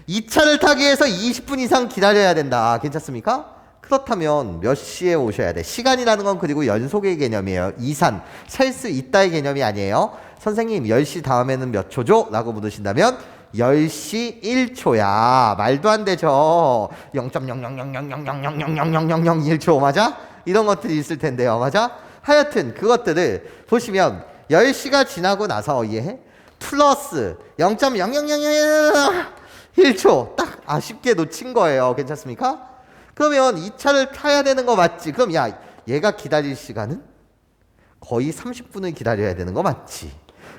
이 차를 타기 위해서 20분 이상 기다려야 된다. 괜찮습니까? 그렇다면 몇 시에 오셔야 돼? 시간이라는 건 그리고 연속의 개념이에요. 이산, 셀 수 있다의 개념이 아니에요. 선생님 10시 다음에는 몇 초죠? 라고 물으신다면 10시 1초야. 말도 안 되죠. 0.0000000000001초 맞아? 이런 것들이 있을 텐데요. 맞아? 하여튼 그것들을 보시면 10시가 지나고 나서 이해해? 플러스 0.00001초 딱 아쉽게 놓친 거예요. 괜찮습니까? 그러면 이 차를 타야 되는 거 맞지? 그럼 야, 얘가 기다릴 시간은 거의 30분을 기다려야 되는 거 맞지?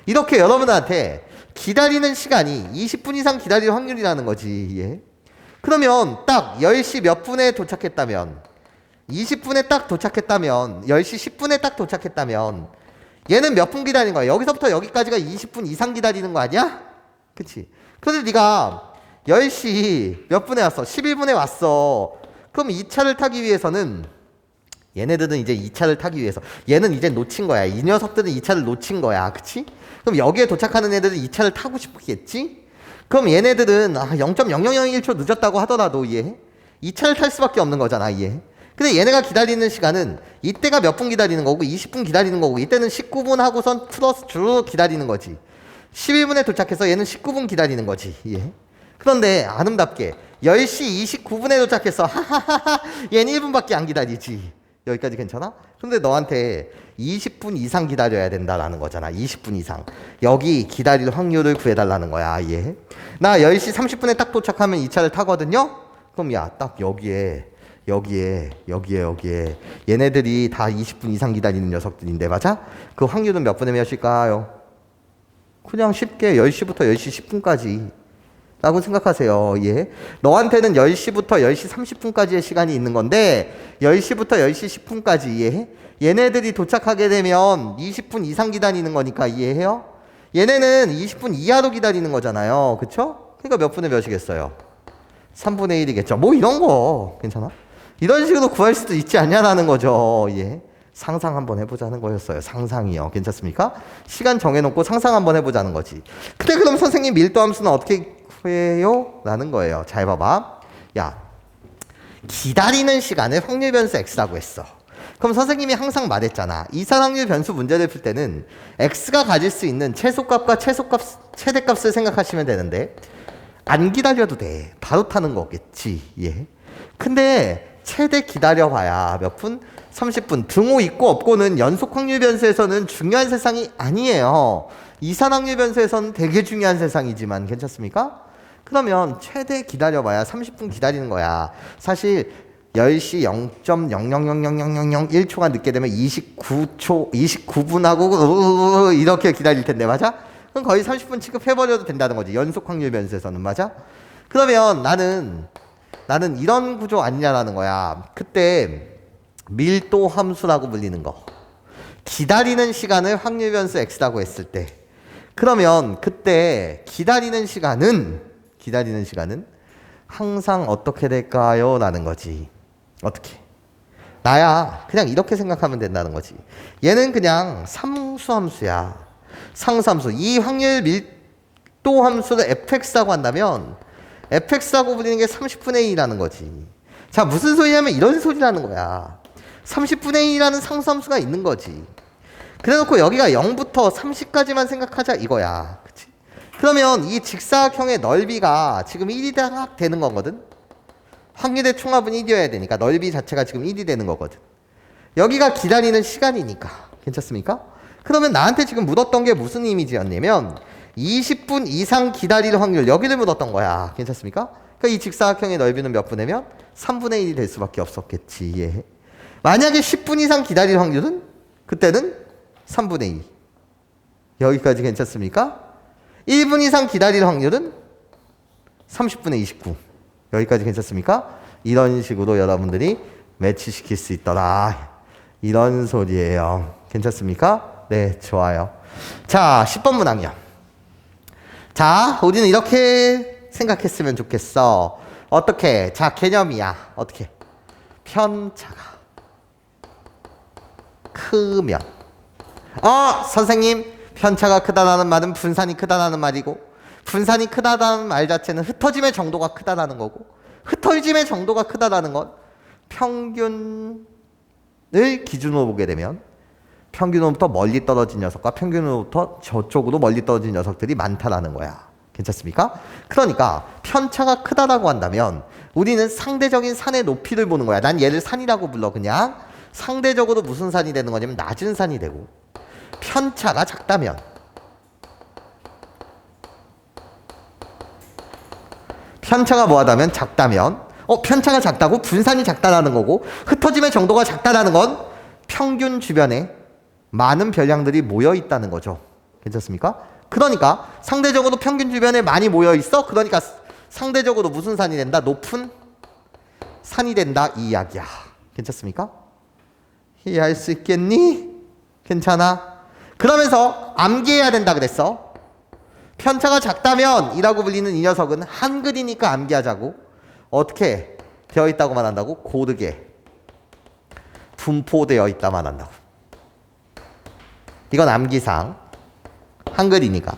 이렇게 여러분한테 기다리는 시간이 20분 이상 기다릴 확률이라는 거지. 예? 그러면 딱 10시 몇 분에 도착했다면 20분에 딱 도착했다면 10시 10분에 딱 도착했다면 얘는 몇 분 기다리는 거야? 여기서부터 여기까지가 20분 이상 기다리는 거 아니야? 그치? 그런데 네가 10시 몇 분에 왔어? 11분에 왔어. 그럼 이 차를 타기 위해서는 얘네들은 이제 이 차를 타기 위해서 얘는 이제 놓친 거야. 이 녀석들은 이 차를 놓친 거야. 그치? 그럼 여기에 도착하는 애들은 이 차를 타고 싶겠지? 그럼 얘네들은 0.0001초 늦었다고 하더라도 이 차를 탈 수밖에 없는 거잖아. 근데 얘네가 기다리는 시간은 이때가 몇 분 기다리는 거고 20분 기다리는 거고 이때는 19분 하고선 플러스 쭉 기다리는 거지. 11분에 도착해서 얘는 19분 기다리는 거지. 그런데 아름답게 10시 29분에 도착해서 하하하하 얘는 1분밖에 안 기다리지. 여기까지 괜찮아? 근데 너한테 20분 이상 기다려야 된다라는 거잖아. 20분 이상. 여기 기다릴 확률을 구해달라는 거야. 나 10시 30분에 딱 도착하면 이 차를 타거든요? 그럼 야, 딱 여기에 얘네들이 다 20분 이상 기다리는 녀석들인데 맞아? 그 확률은 몇 분의 몇일까요? 그냥 쉽게 10시부터 10시 10분까지 라고 생각하세요. 너한테는 10시부터 10시 30분까지의 시간이 있는 건데 10시부터 10시 10분까지 얘네들이 도착하게 되면 20분 이상 기다리는 거니까 이해해요? 얘네는 20분 이하로 기다리는 거잖아요. 그쵸? 그러니까 몇 분의 몇이겠어요? 3분의 1이겠죠. 뭐 이런 거 괜찮아? 이런 식으로 구할 수도 있지 않냐라는 거죠. 예. 상상 한번 해보자는 거였어요. 상상이요. 괜찮습니까? 시간 정해놓고 상상 한번 해보자는 거지. 근데 그럼 선생님 밀도 함수는 어떻게 구해요? 라는 거예요. 잘 봐봐. 야, 기다리는 시간을 확률 변수 x라고 했어. 그럼 선생님이 항상 말했잖아. 이산확률 변수 문제를 풀 때는 x가 가질 수 있는 최소값과 최대값을 생각하시면 되는데 안 기다려도 돼. 바로 타는 거겠지. 예. 근데 최대 기다려봐야 몇 분? 30분. 등호 있고 없고는 연속 확률 변수에서는 중요한 세상이 아니에요. 이산확률 변수에서는 되게 중요한 세상이지만 괜찮습니까? 그러면 최대 기다려봐야 30분 기다리는 거야. 사실 10시 0.00000001초가 늦게 되면 29초, 29분하고 이렇게 기다릴 텐데 맞아? 그럼 거의 30분 취급해버려도 된다는 거지. 연속 확률 변수에서는 맞아? 그러면 나는 이런 구조 아니냐라는 거야. 그때 밀도 함수라고 불리는 거. 기다리는 시간을 확률 변수 x라고 했을 때 그러면 그때 기다리는 시간은 항상 어떻게 될까요? 라는 거지. 어떻게? 나야 그냥 이렇게 생각하면 된다는 거지. 얘는 그냥 상수함수야. 상수함수. 이 확률 밀도 함수를 fx라고 한다면 fx라고 불리는 게 30분의 1이라는 거지. 자, 무슨 소리냐면 이런 소리라는 거야. 30분의 1이라는 상수함수가 있는 거지. 그래놓고 여기가 0부터 30까지만 생각하자 이거야. 그치? 그러면 이 직사각형의 넓이가 지금 1이 되는 거거든. 확률의 총합은 1이어야 되니까 넓이 자체가 지금 1이 되는 거거든. 여기가 기다리는 시간이니까. 괜찮습니까? 그러면 나한테 지금 묻었던 게 무슨 이미지였냐면 20분 이상 기다릴 확률 여기를 묻었던 거야. 괜찮습니까? 그러니까 이 직사각형의 넓이는 몇 분이면 3분의 1이 될 수밖에 없었겠지. 예. 만약에 10분 이상 기다릴 확률은 그때는 3분의 2. 여기까지 괜찮습니까? 1분 이상 기다릴 확률은 30분의 29. 여기까지 괜찮습니까? 이런 식으로 여러분들이 매치시킬 수 있더라. 이런 소리예요. 괜찮습니까? 네, 좋아요. 자, 10번 문항이요. 자, 우리는 이렇게 생각했으면 좋겠어. 어떻게? 자, 개념이야. 어떻게? 편차가 크면. 선생님, 편차가 크다라는 말은 분산이 크다라는 말이고, 분산이 크다라는 말 자체는 흩어짐의 정도가 크다라는 거고, 흩어짐의 정도가 크다라는 건 평균을 기준으로 보게 되면 평균으로부터 멀리 떨어진 녀석과 평균으로부터 저쪽으로 멀리 떨어진 녀석들이 많다라는 거야. 괜찮습니까? 그러니까 편차가 크다라고 한다면 우리는 상대적인 산의 높이를 보는 거야. 난 얘를 산이라고 불러. 그냥 상대적으로 무슨 산이 되는 거냐면 낮은 산이 되고, 편차가 작다면 편차가 뭐하다면 작다면 편차가 작다고 분산이 작다라는 거고, 흩어짐의 정도가 작다라는 건 평균 주변에 많은 별량들이 모여 있다는 거죠. 괜찮습니까? 그러니까 상대적으로 평균 주변에 많이 모여 있어. 그러니까 상대적으로 무슨 산이 된다? 높은 산이 된다 이 이야기야. 괜찮습니까? 이해할 수 있겠니? 괜찮아? 그러면서 암기해야 된다 그랬어. 편차가 작다면 이라고 불리는 이 녀석은 한글이니까 암기하자고. 어떻게 되어 있다고만 한다고? 고르게 분포되어 있다만 한다고. 이건 암기상. 한글이니까.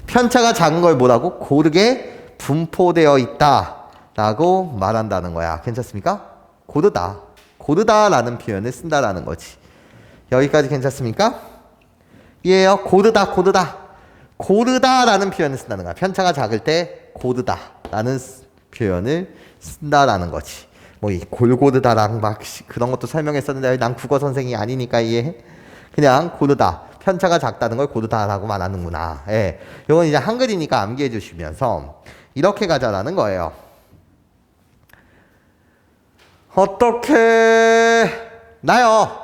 편차가 작은 걸 뭐라고? 고르게 분포되어 있다라고 말한다는 거야. 괜찮습니까? 고르다. 고르다라는 표현을 쓴다라는 거지. 여기까지 괜찮습니까? 이해요? 고르다라는 표현을 쓴다는 거야. 편차가 작을 때 고르다라는 표현을 쓴다라는 거지. 뭐 이 골고르다랑 막 그런 것도 설명했었는데 난 국어 선생이 아니니까 이해해? 그냥 고르다. 편차가 작다는 걸 고르다라고 말하는구나. 예. 이건 이제 한글이니까 암기해 주시면서 이렇게 가자라는 거예요. 어떻게 나요?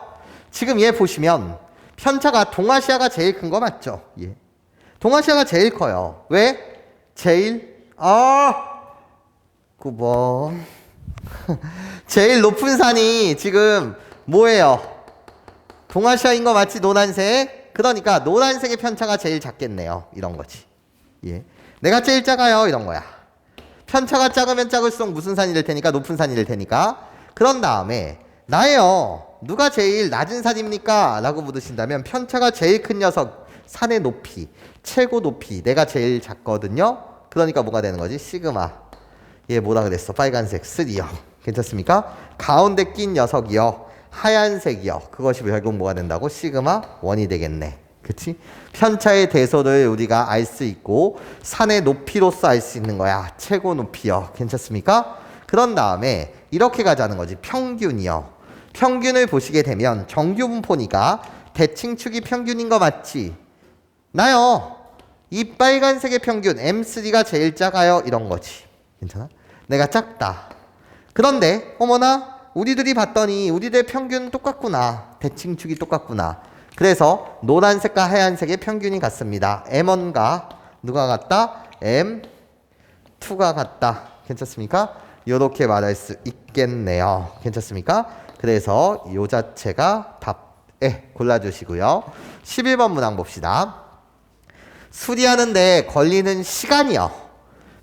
지금 얘 보시면 편차가 동아시아가 제일 큰 거 맞죠? 예. 동아시아가 제일 커요. 왜? 제일 9번 제일 높은 산이 지금 뭐예요? 동아시아인 거 맞지? 노란색. 그러니까 노란색의 편차가 제일 작겠네요. 이런 거지. 예. 내가 제일 작아요. 이런 거야. 편차가 작으면 작을수록 무슨 산이 될 테니까 높은 산이 될 테니까. 그런 다음에 나예요. 누가 제일 낮은 산입니까? 라고 물으신다면 편차가 제일 큰 녀석 산의 높이, 최고 높이 내가 제일 작거든요. 그러니까 뭐가 되는 거지? 시그마. 얘 뭐라 그랬어? 빨간색 3요. 괜찮습니까? 가운데 낀 녀석이요. 하얀색이요. 그것이 결국 뭐가 된다고? 시그마 1이 되겠네. 그치? 편차의 대소를 우리가 알 수 있고 산의 높이로서 알 수 있는 거야. 최고 높이요. 괜찮습니까? 그런 다음에 이렇게 가자는 거지. 평균이요. 평균을 보시게 되면 정규분포니까 대칭축이 평균인 거 맞지? 나요. 이 빨간색의 평균 M3가 제일 작아요. 이런 거지. 괜찮아? 내가 작다. 그런데 어머나 우리들이 봤더니 우리들 평균 똑같구나. 대칭축이 똑같구나. 그래서 노란색과 하얀색의 평균이 같습니다. M1과 누가 같다? M2가 같다. 괜찮습니까? 이렇게 말할 수 있겠네요. 괜찮습니까? 그래서 요 자체가 답에 골라주시고요. 11번 문항 봅시다. 수리하는데 걸리는 시간이요.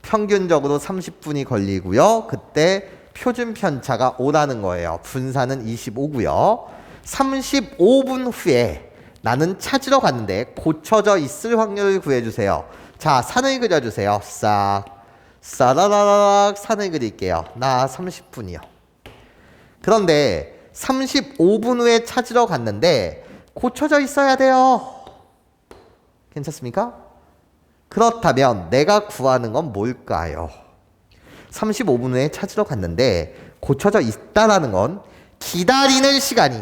평균적으로 30분이 걸리고요. 그때 표준 편차가 5라는 거예요. 분산은 25고요. 35분 후에 나는 찾으러 갔는데 고쳐져 있을 확률을 구해주세요. 자, 산을 그려주세요. 싸라라락 산을 그릴게요. 나 30분이요. 그런데 35분 후에 찾으러 갔는데 고쳐져 있어야 돼요. 괜찮습니까? 그렇다면 내가 구하는 건 뭘까요? 35분 후에 찾으러 갔는데 고쳐져 있다라는 건 기다리는 시간이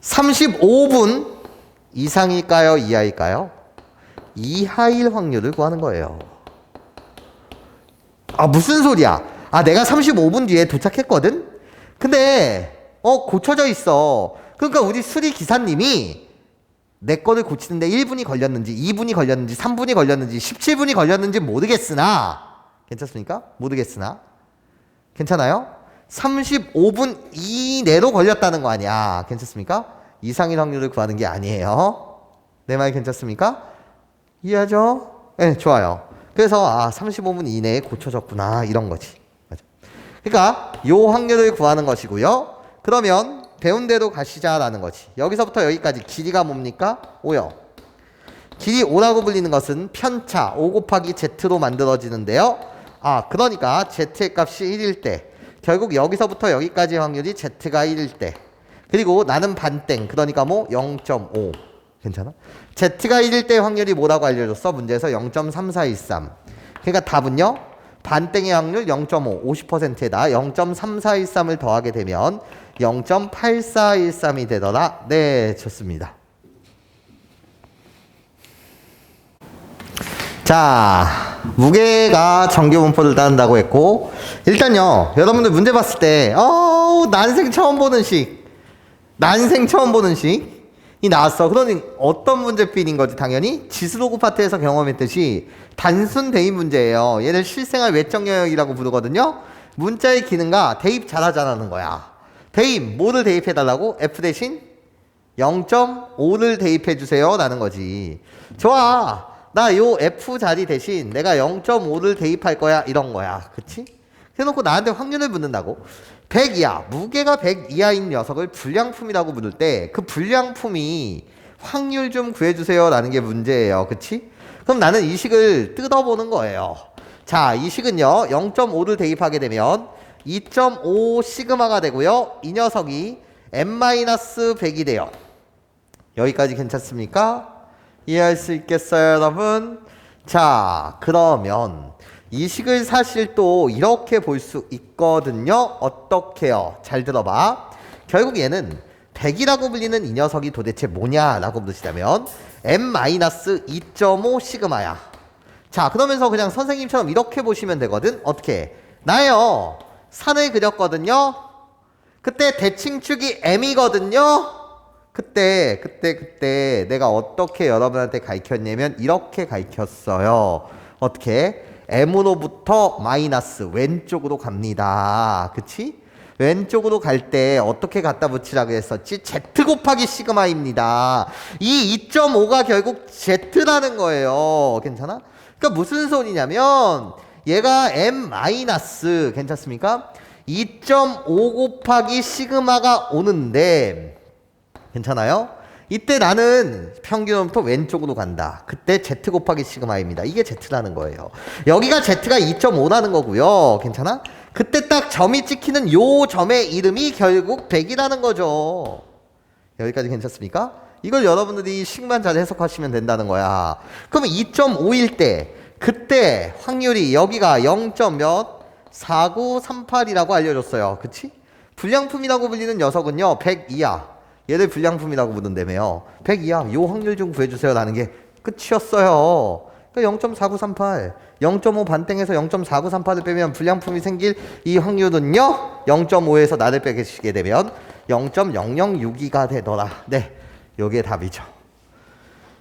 35분 이상일까요? 이하일까요? 이하일 확률을 구하는 거예요. 아, 무슨 소리야? 아, 내가 35분 뒤에 도착했거든? 근데 고쳐져 있어. 그러니까 우리 수리 기사님이 내 거를 고치는데 1분이 걸렸는지 2분이 걸렸는지 3분이 걸렸는지 17분이 걸렸는지 모르겠으나 괜찮습니까? 모르겠으나 괜찮아요? 35분 이내로 걸렸다는 거 아니야. 괜찮습니까? 이상일 확률을 구하는 게 아니에요. 내 말 괜찮습니까? 이해하죠? 네, 좋아요. 그래서 35분 이내에 고쳐졌구나 이런 거지. 맞아. 그러니까 요 확률을 구하는 것이고요. 그러면 배운 대로 가시자라는 거지. 여기서부터 여기까지 길이가 뭡니까? 5요. 길이 5라고 불리는 것은 편차 5 곱하기 Z로 만들어지는데요. 그러니까 Z의 값이 1일 때 결국 여기서부터 여기까지 확률이 Z가 1일 때 그리고 나는 반땡 그러니까 뭐 0.5 괜찮아? Z가 1일 때 확률이 뭐라고 알려줬어? 문제에서 0.3413 그러니까 답은요 반땡의 확률 0.5 50%에다 0.3413을 더하게 되면 0.8413이 되더라. 네, 좋습니다. 자, 무게가 정규분포를 따른다고 했고 일단요 여러분들 문제 봤을 때 난생 처음 보는 식이 나왔어. 그러니 어떤 문제필인 거지? 당연히 지수로그 파트에서 경험했듯이 단순 대입 문제예요. 얘를 실생활 외적 영역이라고 부르거든요. 문자의 기능과 대입 잘하자라는 거야. 대입 뭐를 대입해달라고? F 대신 0.5를 대입해주세요 라는 거지. 좋아. 나 요 F 자리 대신 내가 0.5를 대입할 거야 이런 거야. 그치? 해놓고 나한테 확률을 묻는다고. 100 이하, 무게가 100 이하인 녀석을 불량품이라고 부를 때 그 불량품이 확률 좀 구해주세요 라는 게 문제예요. 그치? 그럼 나는 이 식을 뜯어보는 거예요. 자, 이 식은요 0.5를 대입하게 되면 2.5 시그마가 되고요. 이 녀석이 n-100이 돼요. 여기까지 괜찮습니까? 이해할 수 있겠어요, 여러분? 자, 그러면 이 식을 사실 또 이렇게 볼 수 있거든요. 어떻게요? 잘 들어봐. 결국 얘는 100이라고 불리는 이 녀석이 도대체 뭐냐라고 물으시다면 n-2.5 시그마야. 자, 그러면서 그냥 선생님처럼 이렇게 보시면 되거든. 어떻게? 나요. 산을 그렸거든요. 그때 대칭축이 m이거든요. 그때 내가 어떻게 여러분한테 가르쳤냐면 이렇게 가르쳤어요. 어떻게? m으로부터 마이너스 왼쪽으로 갑니다. 그치? 왼쪽으로 갈 때 어떻게 갖다 붙이라고 했었지? Z 곱하기 시그마입니다. 이 2.5가 결국 Z라는 거예요. 괜찮아? 그러니까 무슨 소리냐면 얘가 M 마이너스 괜찮습니까? 2.5 곱하기 시그마가 오는데 괜찮아요? 이때 나는 평균부터 왼쪽으로 간다. 그때 Z 곱하기 시그마입니다. 이게 Z라는 거예요. 여기가 Z가 2.5라는 거고요. 괜찮아? 그때 딱 점이 찍히는 요 점의 이름이 결국 100이라는 거죠. 여기까지 괜찮습니까? 이걸 여러분들이 식만 잘 해석하시면 된다는 거야. 그러면 2.5일 때 그때 확률이 여기가 0. 몇? 4938이라고 알려줬어요. 그치? 불량품이라고 불리는 녀석은요 100 이하. 얘를 불량품이라고 부른다며요. 100 이하 요 확률 좀 구해주세요 라는 게 끝이었어요. 그러니까 0.4938 0.5 반땡에서 0.4938을 빼면 불량품이 생길 이 확률은요 0.5에서 나를 빼시게 되면 0.006이가 되더라. 네, 요게 답이죠.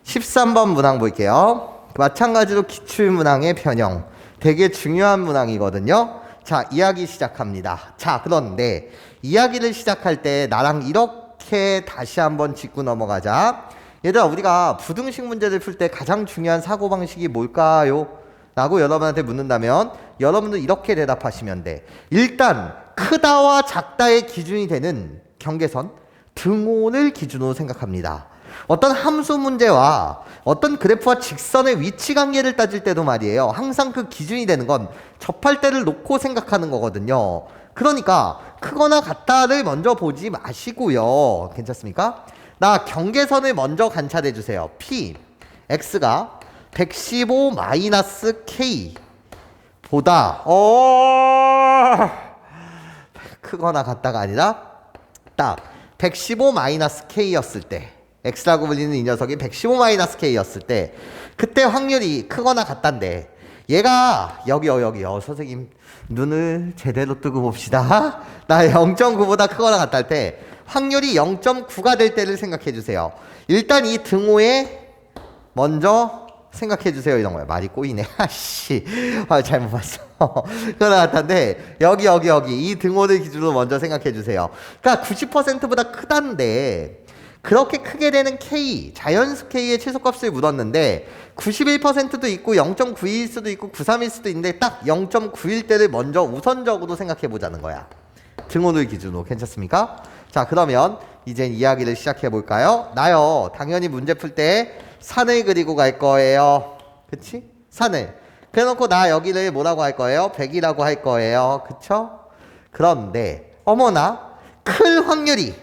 13번 문항 볼게요. 마찬가지로 기출문항의 변형 되게 중요한 문항이거든요. 자, 이야기 시작합니다. 자, 그런데 이야기를 시작할 때 나랑 이렇게 다시 한번 짚고 넘어가자. 얘들아, 우리가 부등식 문제를 풀 때 가장 중요한 사고방식이 뭘까요? 라고 여러분한테 묻는다면 여러분들 이렇게 대답하시면 돼. 일단 크다와 작다의 기준이 되는 경계선 등호를 기준으로 생각합니다. 어떤 함수 문제와 어떤 그래프와 직선의 위치 관계를 따질 때도 말이에요. 항상 그 기준이 되는 건 접할 때를 놓고 생각하는 거거든요. 그러니까 크거나 같다를 먼저 보지 마시고요. 괜찮습니까? 나 경계선을 먼저 관찰해 주세요. P, X가 115 마이너스 K 보다 크거나 같다가 아니라 딱 115 마이너스 K였을 때 X라고 불리는 이 녀석이 115 마이너스 K였을 때 그때 확률이 크거나 같단데 얘가 여기 선생님 눈을 제대로 뜨고 봅시다. 나 0.9보다 크거나 같다 할 때 확률이 0.9가 될 때를 생각해 주세요. 일단 이 등호에 먼저 생각해 주세요. 이런 거야. 말이 꼬이네. 아씨. 잘못 봤어. 그거나 같은데 여기 이 등호를 기준으로 먼저 생각해 주세요. 그러니까 90%보다 크단데 그렇게 크게 되는 K, 자연수 K의 최소값을 물었는데 91%도 있고 0.9일 수도 있고 93일 수도 있는데 딱 0.9일 때를 먼저 우선적으로 생각해 보자는 거야. 등호를 기준으로. 괜찮습니까? 자, 그러면 이제 이야기를 시작해 볼까요? 나요. 당연히 문제 풀 때 산을 그리고 갈 거예요. 그치? 산을. 그래놓고 나 여기를 뭐라고 할 거예요? 100이라고 할 거예요. 그쵸? 그런데 어머나 클 확률이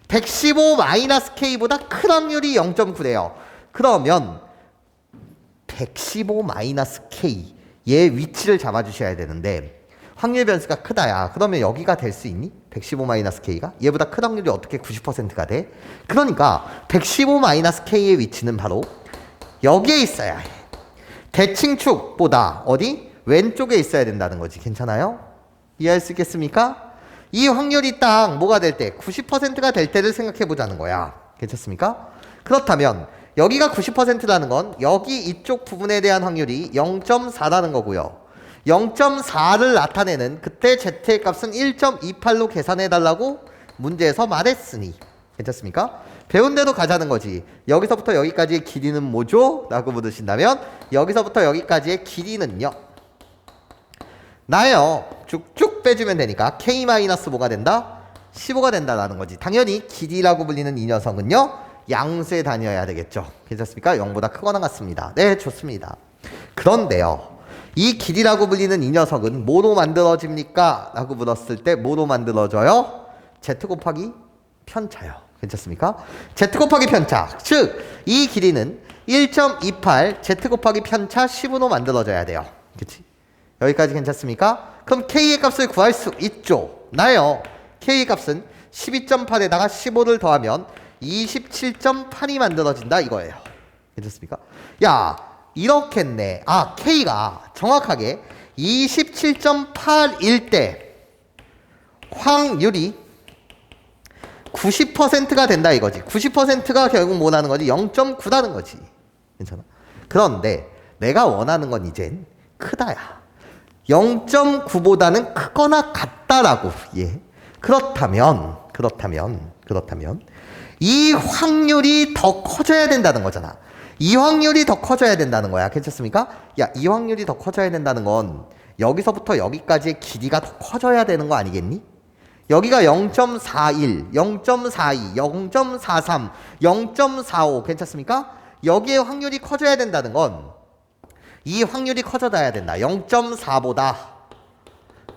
115 마이너스 K보다 큰 확률이 0.9래요. 그러면 115 마이너스 K 얘 위치를 잡아주셔야 되는데 확률 변수가 크다야. 그러면 여기가 될 수 있니? 115 마이너스 K가? 얘보다 큰 확률이 어떻게 90%가 돼? 그러니까 115 마이너스 K의 위치는 바로 여기에 있어야 해. 대칭축보다 어디? 왼쪽에 있어야 된다는 거지. 괜찮아요? 이해할 수 있겠습니까? 이 확률이 딱 뭐가 될 때? 90%가 될 때를 생각해 보자는 거야. 괜찮습니까? 그렇다면 여기가 90%라는 건 여기 이쪽 부분에 대한 확률이 0.4라는 거고요. 0.4를 나타내는 그때 Z의 값은 1.28로 계산해 달라고 문제에서 말했으니 괜찮습니까? 배운 대로 가자는 거지. 여기서부터 여기까지의 길이는 뭐죠? 라고 물으신다면 여기서부터 여기까지의 길이는요 나요 쭉쭉 빼주면 되니까 K 마이너스 뭐가 된다? 15가 된다라는 거지. 당연히 길이라고 불리는 이 녀석은요 양수에 다녀야 되겠죠. 괜찮습니까? 0보다 크거나 같습니다. 네, 좋습니다. 그런데요 이 길이라고 불리는 이 녀석은 뭐로 만들어집니까? 라고 물었을 때 뭐로 만들어져요? Z 곱하기 편차요. 괜찮습니까? Z 곱하기 편차. 즉, 이 길이는 1.28 Z 곱하기 편차 10으로 만들어져야 돼요. 그치? 여기까지 괜찮습니까? 그럼 K의 값을 구할 수 있죠. 나요. K의 값은 12.8에다가 15를 더하면 27.8이 만들어진다 이거예요. 괜찮습니까? 야, 이렇겠네. 아, K가 정확하게 27.8일 때 확률이 90%가 된다 이거지. 90%가 결국 뭐라는 거지? 0.9라는 거지. 괜찮아? 그런데 내가 원하는 건 이젠 크다야. 0.9보다는 크거나 같다라고. 예. 그렇다면 이 확률이 더 커져야 된다는 거잖아. 이 확률이 더 커져야 된다는 거야. 괜찮습니까? 야, 이 확률이 더 커져야 된다는 건 여기서부터 여기까지의 길이가 더 커져야 되는 거 아니겠니? 여기가 0.41, 0.42, 0.43, 0.45 괜찮습니까? 여기의 확률이 커져야 된다는 건 이 확률이 커져야 된다. 0.4보다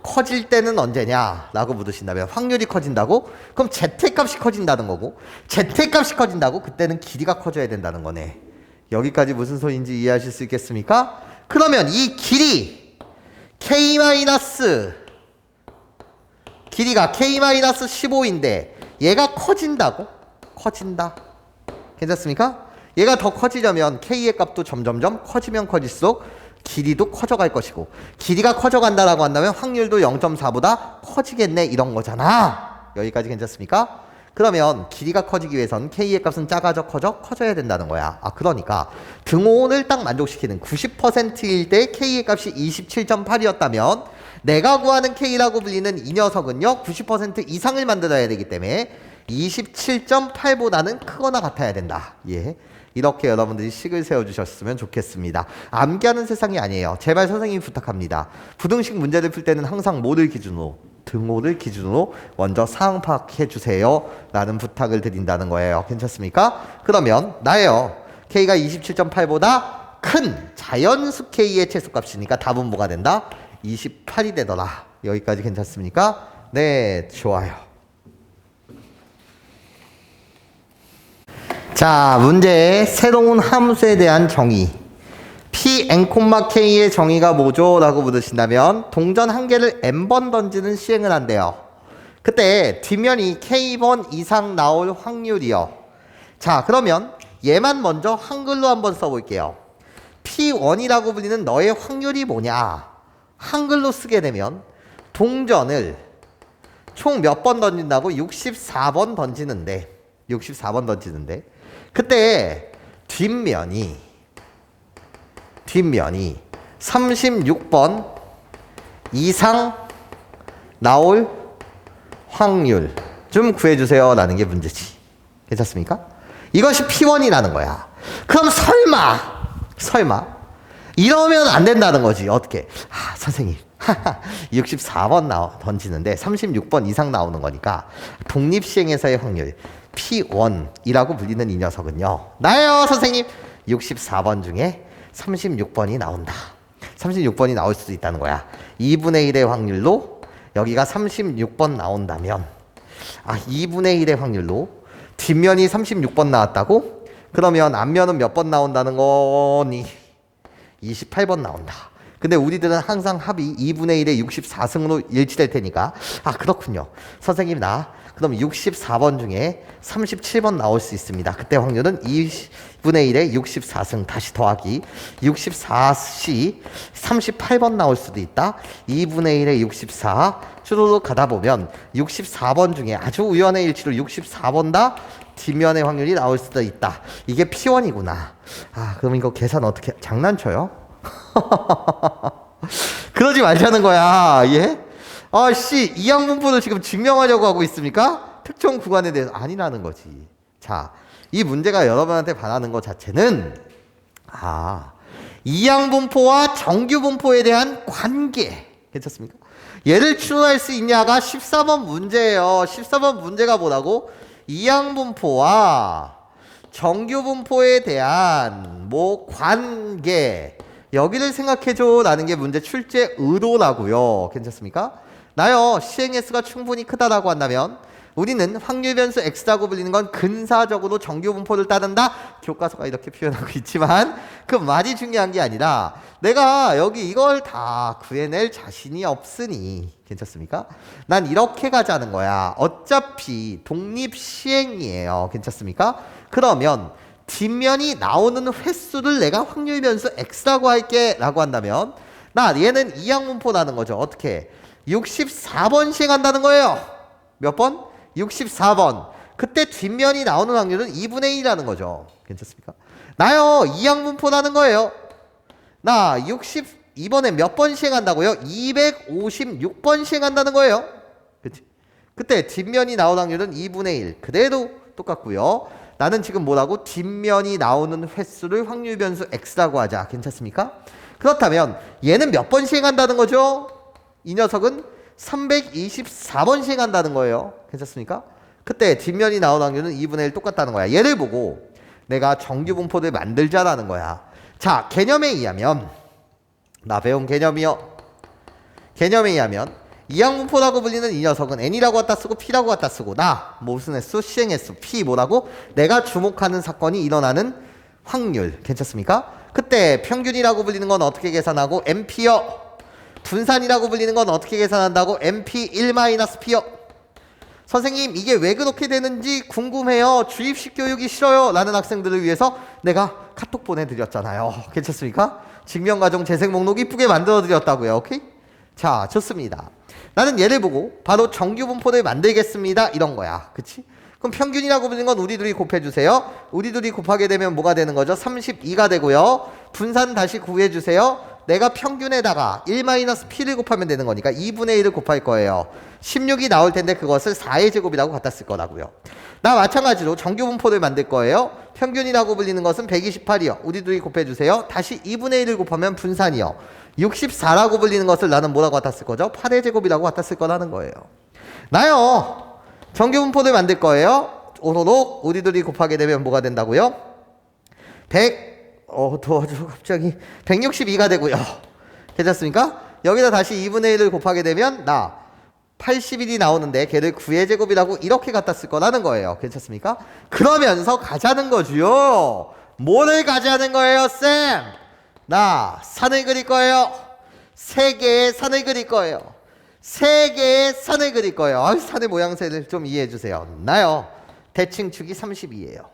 커질 때는 언제냐? 라고 묻으신다면 확률이 커진다고? 그럼 z값이 커진다는 거고 z값이 커진다고? 그때는 길이가 커져야 된다는 거네. 여기까지 무슨 소리인지 이해하실 수 있겠습니까? 그러면 이 길이 길이가 k-15인데 얘가 커진다고? 커진다. 괜찮습니까? 얘가 더 커지려면 k의 값도 점점점 커지면 커질수록 길이도 커져갈 것이고 길이가 커져간다라고 한다면 확률도 0.4보다 커지겠네 이런 거잖아. 여기까지 괜찮습니까? 그러면 길이가 커지기 위해선 k의 값은 작아져 커져야 된다는 거야. 그러니까 등호를 딱 만족시키는 90%일 때 k의 값이 27.8이었다면 내가 구하는 k라고 불리는 이 녀석은요 90% 이상을 만들어야 되기 때문에 27.8보다는 크거나 같아야 된다. 예. 이렇게 여러분들이 식을 세워주셨으면 좋겠습니다. 암기하는 세상이 아니에요. 제발 선생님이 부탁합니다. 부등식 문제를 풀 때는 항상 뭐를 기준으로? 등호를 기준으로 먼저 상황 파악해 주세요 라는 부탁을 드린다는 거예요. 괜찮습니까? 그러면 나예요. K가 27.8보다 큰 자연수 K의 최소값이니까 답은 뭐가 된다? 28이 되더라. 여기까지 괜찮습니까? 네, 좋아요. 자, 문제의 새로운 함수에 대한 정의. p n, k의 정의가 뭐죠? 라고 묻으신다면 동전 한 개를 n번 던지는 시행을 한대요. 그때 뒷면이 k번 이상 나올 확률이요. 자, 그러면 얘만 먼저 한글로 한번 써볼게요. p1이라고 불리는 너의 확률이 뭐냐? 한글로 쓰게 되면 동전을 총 몇 번 던진다고? 64번 던지는데 그때 뒷면이 36번 이상 나올 확률 좀 구해주세요 라는 게 문제지. 괜찮습니까? 이것이 P1이라는 거야. 그럼 설마 이러면 안 된다는 거지. 어떻게? 선생님 64번 던지는데 36번 이상 나오는 거니까 독립시행에서의 확률 P1이라고 불리는 이 녀석은요. 나예요 선생님. 64번 중에 36번이 나온다. 36번이 나올 수도 있다는 거야. 2분의 1의 확률로 여기가 36번 나온다면 2분의 1의 확률로 뒷면이 36번 나왔다고? 그러면 앞면은 몇 번 나온다는 거니? 28번 나온다. 근데 우리들은 항상 합이 2분의 1의 64승으로 일치될 테니까 그렇군요. 선생님 그럼 64번 중에 37번 나올 수 있습니다. 그때 확률은 2분의 1의 64승 다시 더하기 64시 38번 나올 수도 있다. 2분의 1의 64 쭈루룩 가다 보면 64번 중에 아주 우연의 일치로 64번 다 뒷면의 확률이 나올 수도 있다. 이게 P1이구나. 그럼 이거 계산 어떻게 장난쳐요? 그러지 말자는 거야. 예? 이항분포를 지금 증명하려고 하고 있습니까? 특정 구간에 대해서 아니라는 거지. 자, 이 문제가 여러분한테 바라는 것 자체는 이항분포와 정규분포에 대한 관계. 괜찮습니까? 얘를 추론할 수 있냐가 14번 문제예요. 14번 문제가 뭐라고? 이항분포와 정규분포에 대한 관계. 여기를 생각해줘 라는 게 문제 출제 의도라고요. 괜찮습니까? 나요 시행S가 충분히 크다라고 한다면 우리는 확률 변수 X라고 불리는 건 근사적으로 정규분포를 따른다. 교과서가 이렇게 표현하고 있지만 그 말이 중요한 게 아니라 내가 여기 이걸 다 구해낼 자신이 없으니 괜찮습니까? 난 이렇게 가자는 거야. 어차피 독립시행이에요. 괜찮습니까? 그러면 뒷면이 나오는 횟수를 내가 확률 변수 X라고 할게 라고 한다면 얘는 이항분포 나는 거죠. 어떻게? 64번 시행한다는 거예요. 몇 번? 64번. 그때 뒷면이 나오는 확률은 2분의 1이라는 거죠. 괜찮습니까? 이항분포라는 거예요. 62번에 몇 번 시행한다고요? 256번 시행한다는 거예요. 그치? 그때 뒷면이 나올 확률은 2분의 1. 그대로 똑같고요. 나는 지금 뭐라고? 뒷면이 나오는 횟수를 확률 변수 x라고 하자. 괜찮습니까? 그렇다면 얘는 몇 번 시행한다는 거죠? 이 녀석은 324번 시행한다는 거예요. 괜찮습니까? 그때 뒷면이 나올 확률은 2분의 1 똑같다는 거야. 얘를 보고 내가 정규 분포를 만들자라는 거야. 자, 개념에 의하면 나 배운 개념이요. 개념에 의하면 이항분포라고 불리는 이 녀석은 n이라고 갖다 쓰고 p라고 갖다 쓰고 나 무슨 횟수? 시행횟수 p 뭐라고? 내가 주목하는 사건이 일어나는 확률. 괜찮습니까? 그때 평균이라고 불리는 건 어떻게 계산하고? np요. 분산이라고 불리는 건 어떻게 계산한다고? np1-p요. 선생님 이게 왜 그렇게 되는지 궁금해요. 주입식 교육이 싫어요. 라는 학생들을 위해서 내가 카톡 보내드렸잖아요. 괜찮습니까? 증명과정 재생 목록 이쁘게 만들어드렸다고요. 오케이? 자, 좋습니다. 나는 얘를 보고 바로 정규 분포를 만들겠습니다. 이런 거야. 그치? 그럼 평균이라고 불리는 건 우리 둘이 곱해주세요. 우리 둘이 곱하게 되면 뭐가 되는 거죠? 32가 되고요. 분산 다시 구해주세요. 내가 평균에다가 1-p를 곱하면 되는 거니까 2분의 1을 곱할 거예요. 16이 나올 텐데 그것을 4의 제곱이라고 갖다 쓸 거라고요. 나 마찬가지로 정규 분포를 만들 거예요. 평균이라고 불리는 것은 128이요. 우리 둘이 곱해주세요. 다시 2분의 1을 곱하면 분산이요. 64라고 불리는 것을 나는 뭐라고 갖다 쓸 거죠? 8의 제곱이라고 갖다 쓸 거라는 거예요. 나요. 정규 분포를 만들 거예요. 오도록 우리 둘이 곱하게 되면 뭐가 된다고요? 100 갑자기 162가 되고요. 괜찮습니까? 여기다 다시 2분의 1을 곱하게 되면 나 81이 나오는데 걔를 9의 제곱이라고 이렇게 갖다 쓸 거라는 거예요. 괜찮습니까? 그러면서 가자는 거죠. 뭐를 가자는 거예요, 쌤? 나 산을 그릴 거예요. 3개의 산을 그릴 거예요. 3개의 산을 그릴 거예요. 산의 모양새를 좀 이해해 주세요. 나요. 대칭축이 32예요.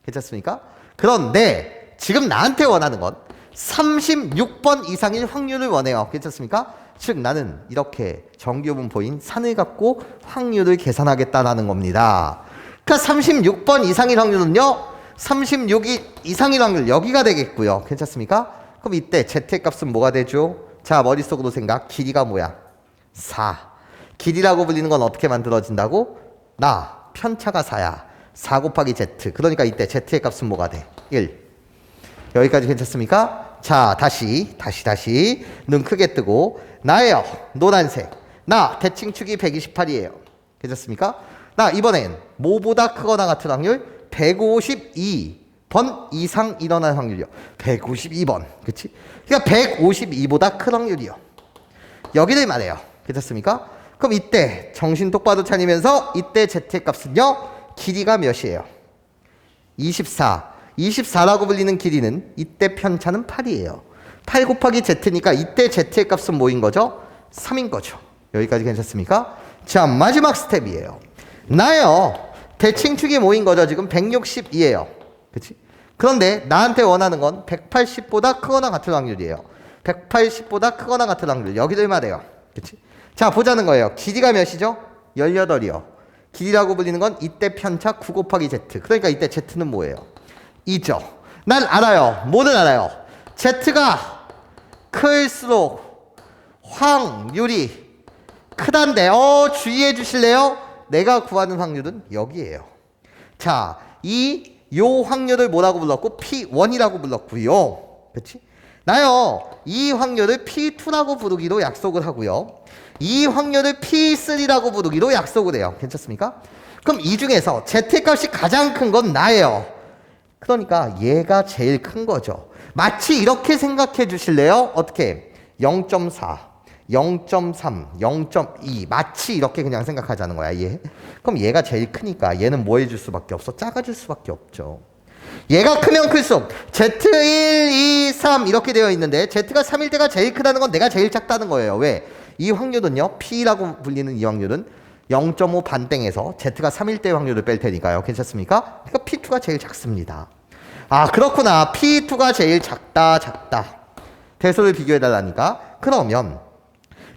괜찮습니까? 그런데 지금 나한테 원하는 건 36번 이상일 확률을 원해요. 괜찮습니까? 즉 나는 이렇게 정규분포인 산을 갖고 확률을 계산하겠다라는 겁니다. 그러니까 36번 이상일 확률은요. 36이 이상일 확률 여기가 되겠고요. 괜찮습니까? 그럼 이때 z의 값은 뭐가 되죠? 자, 머릿속으로 생각. 길이가 뭐야? 4. 길이라고 불리는 건 어떻게 만들어진다고? 나 편차가 4야. 4 곱하기 z. 그러니까 이때 z의 값은 뭐가 돼? 1. 여기까지 괜찮습니까? 자, 다시 눈 크게 뜨고 나예요. 노란색. 나 대칭축이 128이에요. 괜찮습니까? 나 이번엔 뭐보다 크거나 같은 확률? 152번 이상 일어날 확률이요. 152번. 그치? 그러니까 152보다 큰 확률이요. 여기를 말해요. 괜찮습니까? 그럼 이때 정신 똑바로 차리면서 이때 z의 값은요. 길이가 몇이에요? 24. 24라고 불리는 길이는 이때 편차는 8이에요. 8 곱하기 z니까 이때 z의 값은 뭐인 거죠? 3인 거죠. 여기까지 괜찮습니까? 자, 마지막 스텝이에요. 나요. 대칭축이 뭐인 거죠? 지금 162예요. 그치? 그런데 나한테 원하는 건 180보다 크거나 같은 확률이에요. 180보다 크거나 같은 확률. 여기를 말해요. 그치? 자, 보자는 거예요. 길이가 몇이죠? 18이요. 길이라고 불리는 건 이때 편차 9 곱하기 z. 그러니까 이때 z는 뭐예요? 2죠. 난 알아요. 뭐는 알아요? z가 클수록 확률이 크단데 주의해 주실래요? 내가 구하는 확률은 여기에요. 자, 요 확률을 뭐라고 불렀고? P1이라고 불렀고요. 그치? 나요. 이 확률을 P2라고 부르기로 약속을 하고요. 이 확률을 P3라고 부르기로 약속을 해요. 괜찮습니까? 그럼 이 중에서 z의 값이 가장 큰 건 나예요. 그러니까 얘가 제일 큰 거죠. 마치 이렇게 생각해 주실래요? 어떻게? 0.4, 0.3, 0.2 마치 이렇게 그냥 생각하자는 거야. 얘. 그럼 얘가 제일 크니까 얘는 뭐 해줄 수밖에 없어? 작아질 수밖에 없죠. 얘가 크면 클수록 Z1, 2, 3 이렇게 되어 있는데 Z가 3일 때가 제일 크다는 건 내가 제일 작다는 거예요. 왜? 이 확률은요. P라고 불리는 이 확률은 0.5 반땡에서 Z가 3일 때 확률을 뺄 테니까요. 괜찮습니까? 그러니까 P2가 제일 작습니다. 아, 그렇구나. P2가 제일 작다. 대소를 비교해달라니까. 그러면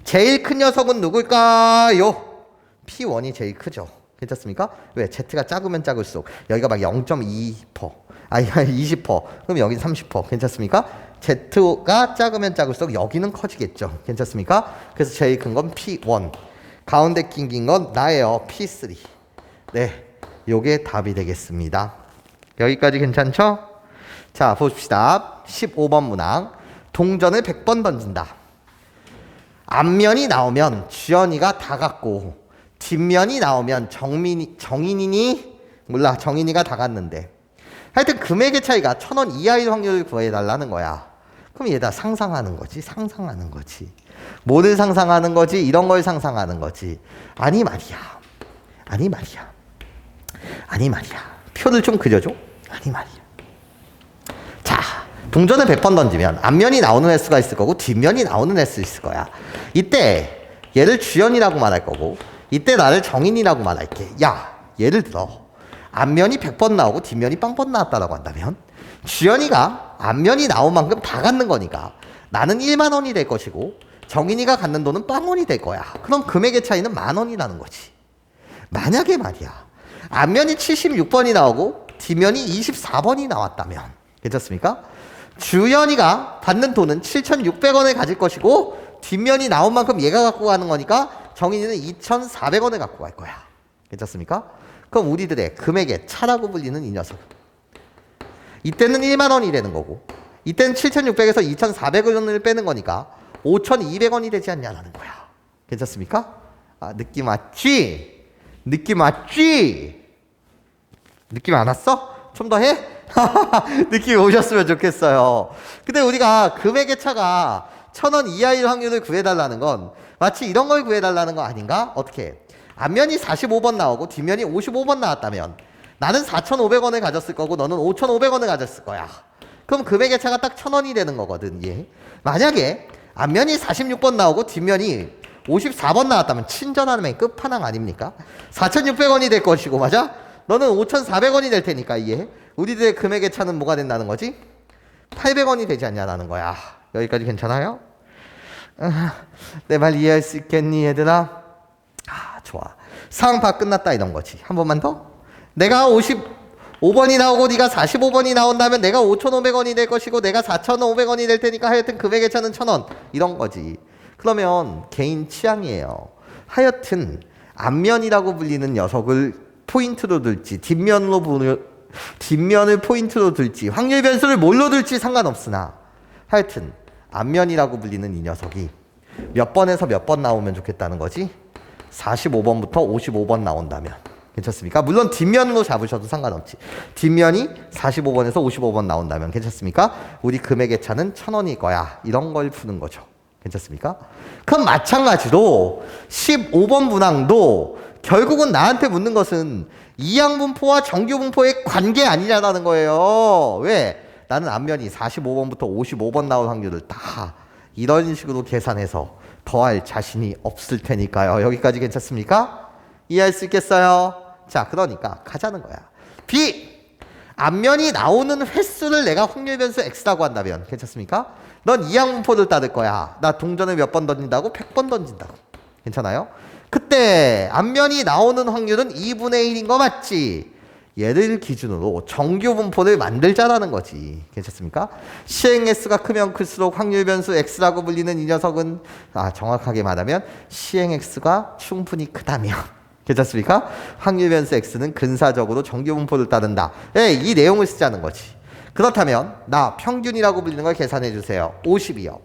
제일 큰 녀석은 누굴까요? P1이 제일 크죠. 괜찮습니까? 왜? Z가 작으면 작을수록 여기가 막 0.2%, 아니 20%, 그럼 여기는 30%. 괜찮습니까? Z가 작으면 작을수록 여기는 커지겠죠. 괜찮습니까? 그래서 제일 큰 건 P1. 가운데 낀 건 나예요. P3. 네, 요게 답이 되겠습니다. 여기까지 괜찮죠? 자, 봅시다. 15번 문항. 동전을 100번 던진다. 앞면이 나오면 주연이가 다 갖고 뒷면이 나오면 정인이가 다 갔는데 하여튼 금액의 차이가 1,000원 이하일 확률을 구해달라는 거야. 그럼 얘다 상상하는 거지. 뭐를 상상하는 거지? 이런 걸 상상하는 거지. 아니 말이야. 표를 좀 그려줘. 아니 말이야. 자, 동전을 100번 던지면 앞면이 나오는 횟수가 있을 거고 뒷면이 나오는 횟수 있을 거야. 이때 얘를 주연이라고 말할 거고 이때 나를 정인이라고 말할게. 야, 예를 들어 앞면이 100번 나오고 뒷면이 0번 나왔다라고 한다면 주연이가 앞면이 나온 만큼 다 갖는 거니까 나는 1만 원이 될 것이고 정인이가 갖는 돈은 0원이 될 거야. 그럼 금액의 차이는 10,000원이라는 거지. 만약에 말이야 앞면이 76번이 나오고 뒷면이 24번이 나왔다면 괜찮습니까? 주연이가 받는 돈은 7,600원을 가질 것이고 뒷면이 나온 만큼 얘가 갖고 가는 거니까 정인이는 2,400원을 갖고 갈 거야. 괜찮습니까? 그럼 우리들의 금액의 차라고 불리는 이 녀석. 이때는 1만 원이 되는 거고 이때는 7,600에서 2,400원을 빼는 거니까 5,200원이 되지 않냐라는 거야. 괜찮습니까? 아, 느낌 왔지? 느낌 안 왔어? 좀 더 해? 느낌 오셨으면 좋겠어요. 근데 우리가 금액의 차가 1,000원 이하일 확률을 구해달라는 건 마치 이런 걸 구해달라는 거 아닌가? 어떻게? 앞면이 45번 나오고 뒷면이 55번 나왔다면 나는 4,500원을 가졌을 거고 너는 5,500원을 가졌을 거야. 그럼 금액의 차가 딱 1,000원이 되는 거거든. 예. 만약에 앞면이 46번 나오고 뒷면이 54번 나왔다면 친절함의 끝판왕 아닙니까? 4,600원이 될 것이고 맞아? 너는 5,400원이 될 테니까 이해? 우리들의 금액의 차는 뭐가 된다는 거지? 800원이 되지 않냐라는 거야. 여기까지 괜찮아요? 내 말 이해할 수 있겠니 얘들아? 아, 좋아. 상황파 끝났다 이런 거지. 한 번만 더. 내가 55번이 나오고 네가 45번이 나온다면 내가 5,500원이 될 것이고 내가 4,500원이 될 테니까 하여튼 금액의 차는 1,000원 이런 거지. 그러면 개인 취향이에요. 하여튼 앞면이라고 불리는 녀석을 포인트로 둘지 뒷면을 포인트로 둘지 확률 변수를 뭘로 둘지 상관없으나 하여튼 앞면이라고 불리는 이 녀석이 몇 번에서 몇 번 나오면 좋겠다는 거지? 45번부터 55번 나온다면 괜찮습니까? 물론 뒷면으로 잡으셔도 상관없지. 뒷면이 45번에서 55번 나온다면 괜찮습니까? 우리 금액의 차는 1,000원일 거야. 이런 걸 푸는 거죠. 괜찮습니까? 그럼 마찬가지로 15번 문항도 결국은 나한테 묻는 것은 이항분포와 정규분포의 관계 아니냐라는 거예요. 왜? 나는 앞면이 45번부터 55번 나올 확률을 다 이런 식으로 계산해서 더할 자신이 없을 테니까요. 여기까지 괜찮습니까? 이해할 수 있겠어요? 자, 그러니까 가자는 거야. B! 앞면이 나오는 횟수를 내가 확률 변수 X라고 한다면 괜찮습니까? 넌 이항분포를 따를 거야. 나 동전을 몇 번 던진다고? 100번 던진다고. 괜찮아요? 그때 앞면이 나오는 확률은 2분의 1인 거 맞지? 얘를 기준으로 정규분포를 만들자라는 거지. 괜찮습니까? 시행 S가 크면 클수록 확률 변수 X라고 불리는 이 녀석은 정확하게 말하면 시행 X가 충분히 크다면 괜찮습니까? 확률 변수 X는 근사적으로 정규분포를 따른다. 예, 이 내용을 쓰자는 거지. 그렇다면 나 평균이라고 불리는 걸 계산해 주세요. 50이요.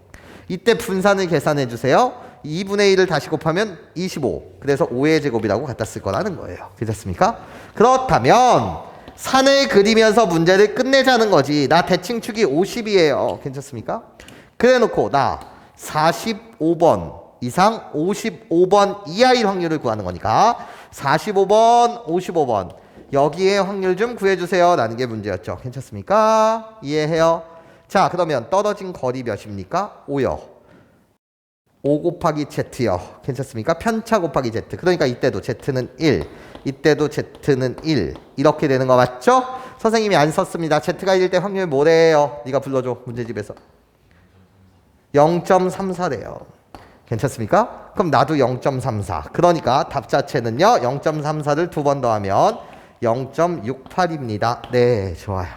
이때 분산을 계산해 주세요. 2분의 1을 다시 곱하면 25. 그래서 5의 제곱이라고 갖다 쓸 거라는 거예요. 괜찮습니까? 그렇다면 산을 그리면서 문제를 끝내자는 거지. 나 대칭축이 50이에요. 괜찮습니까? 그래 놓고 나 45번 이상 55번 이하일 확률을 구하는 거니까 45번, 55번 여기에 확률 좀 구해주세요 라는 게 문제였죠. 괜찮습니까? 이해해요? 자, 그러면 떨어진 거리 몇입니까? 5요. 5 곱하기 Z요. 괜찮습니까? 편차 곱하기 Z. 그러니까 이때도 Z는 1. 이때도 Z는 1. 이렇게 되는 거 맞죠? 선생님이 안 썼습니다. Z가 1일 때 확률 뭐래요? 네가 불러줘. 문제집에서. 0.34래요. 괜찮습니까? 그럼 나도 0.34. 그러니까 답 자체는요. 0.34를 두 번 더하면 0.68입니다. 네, 좋아요.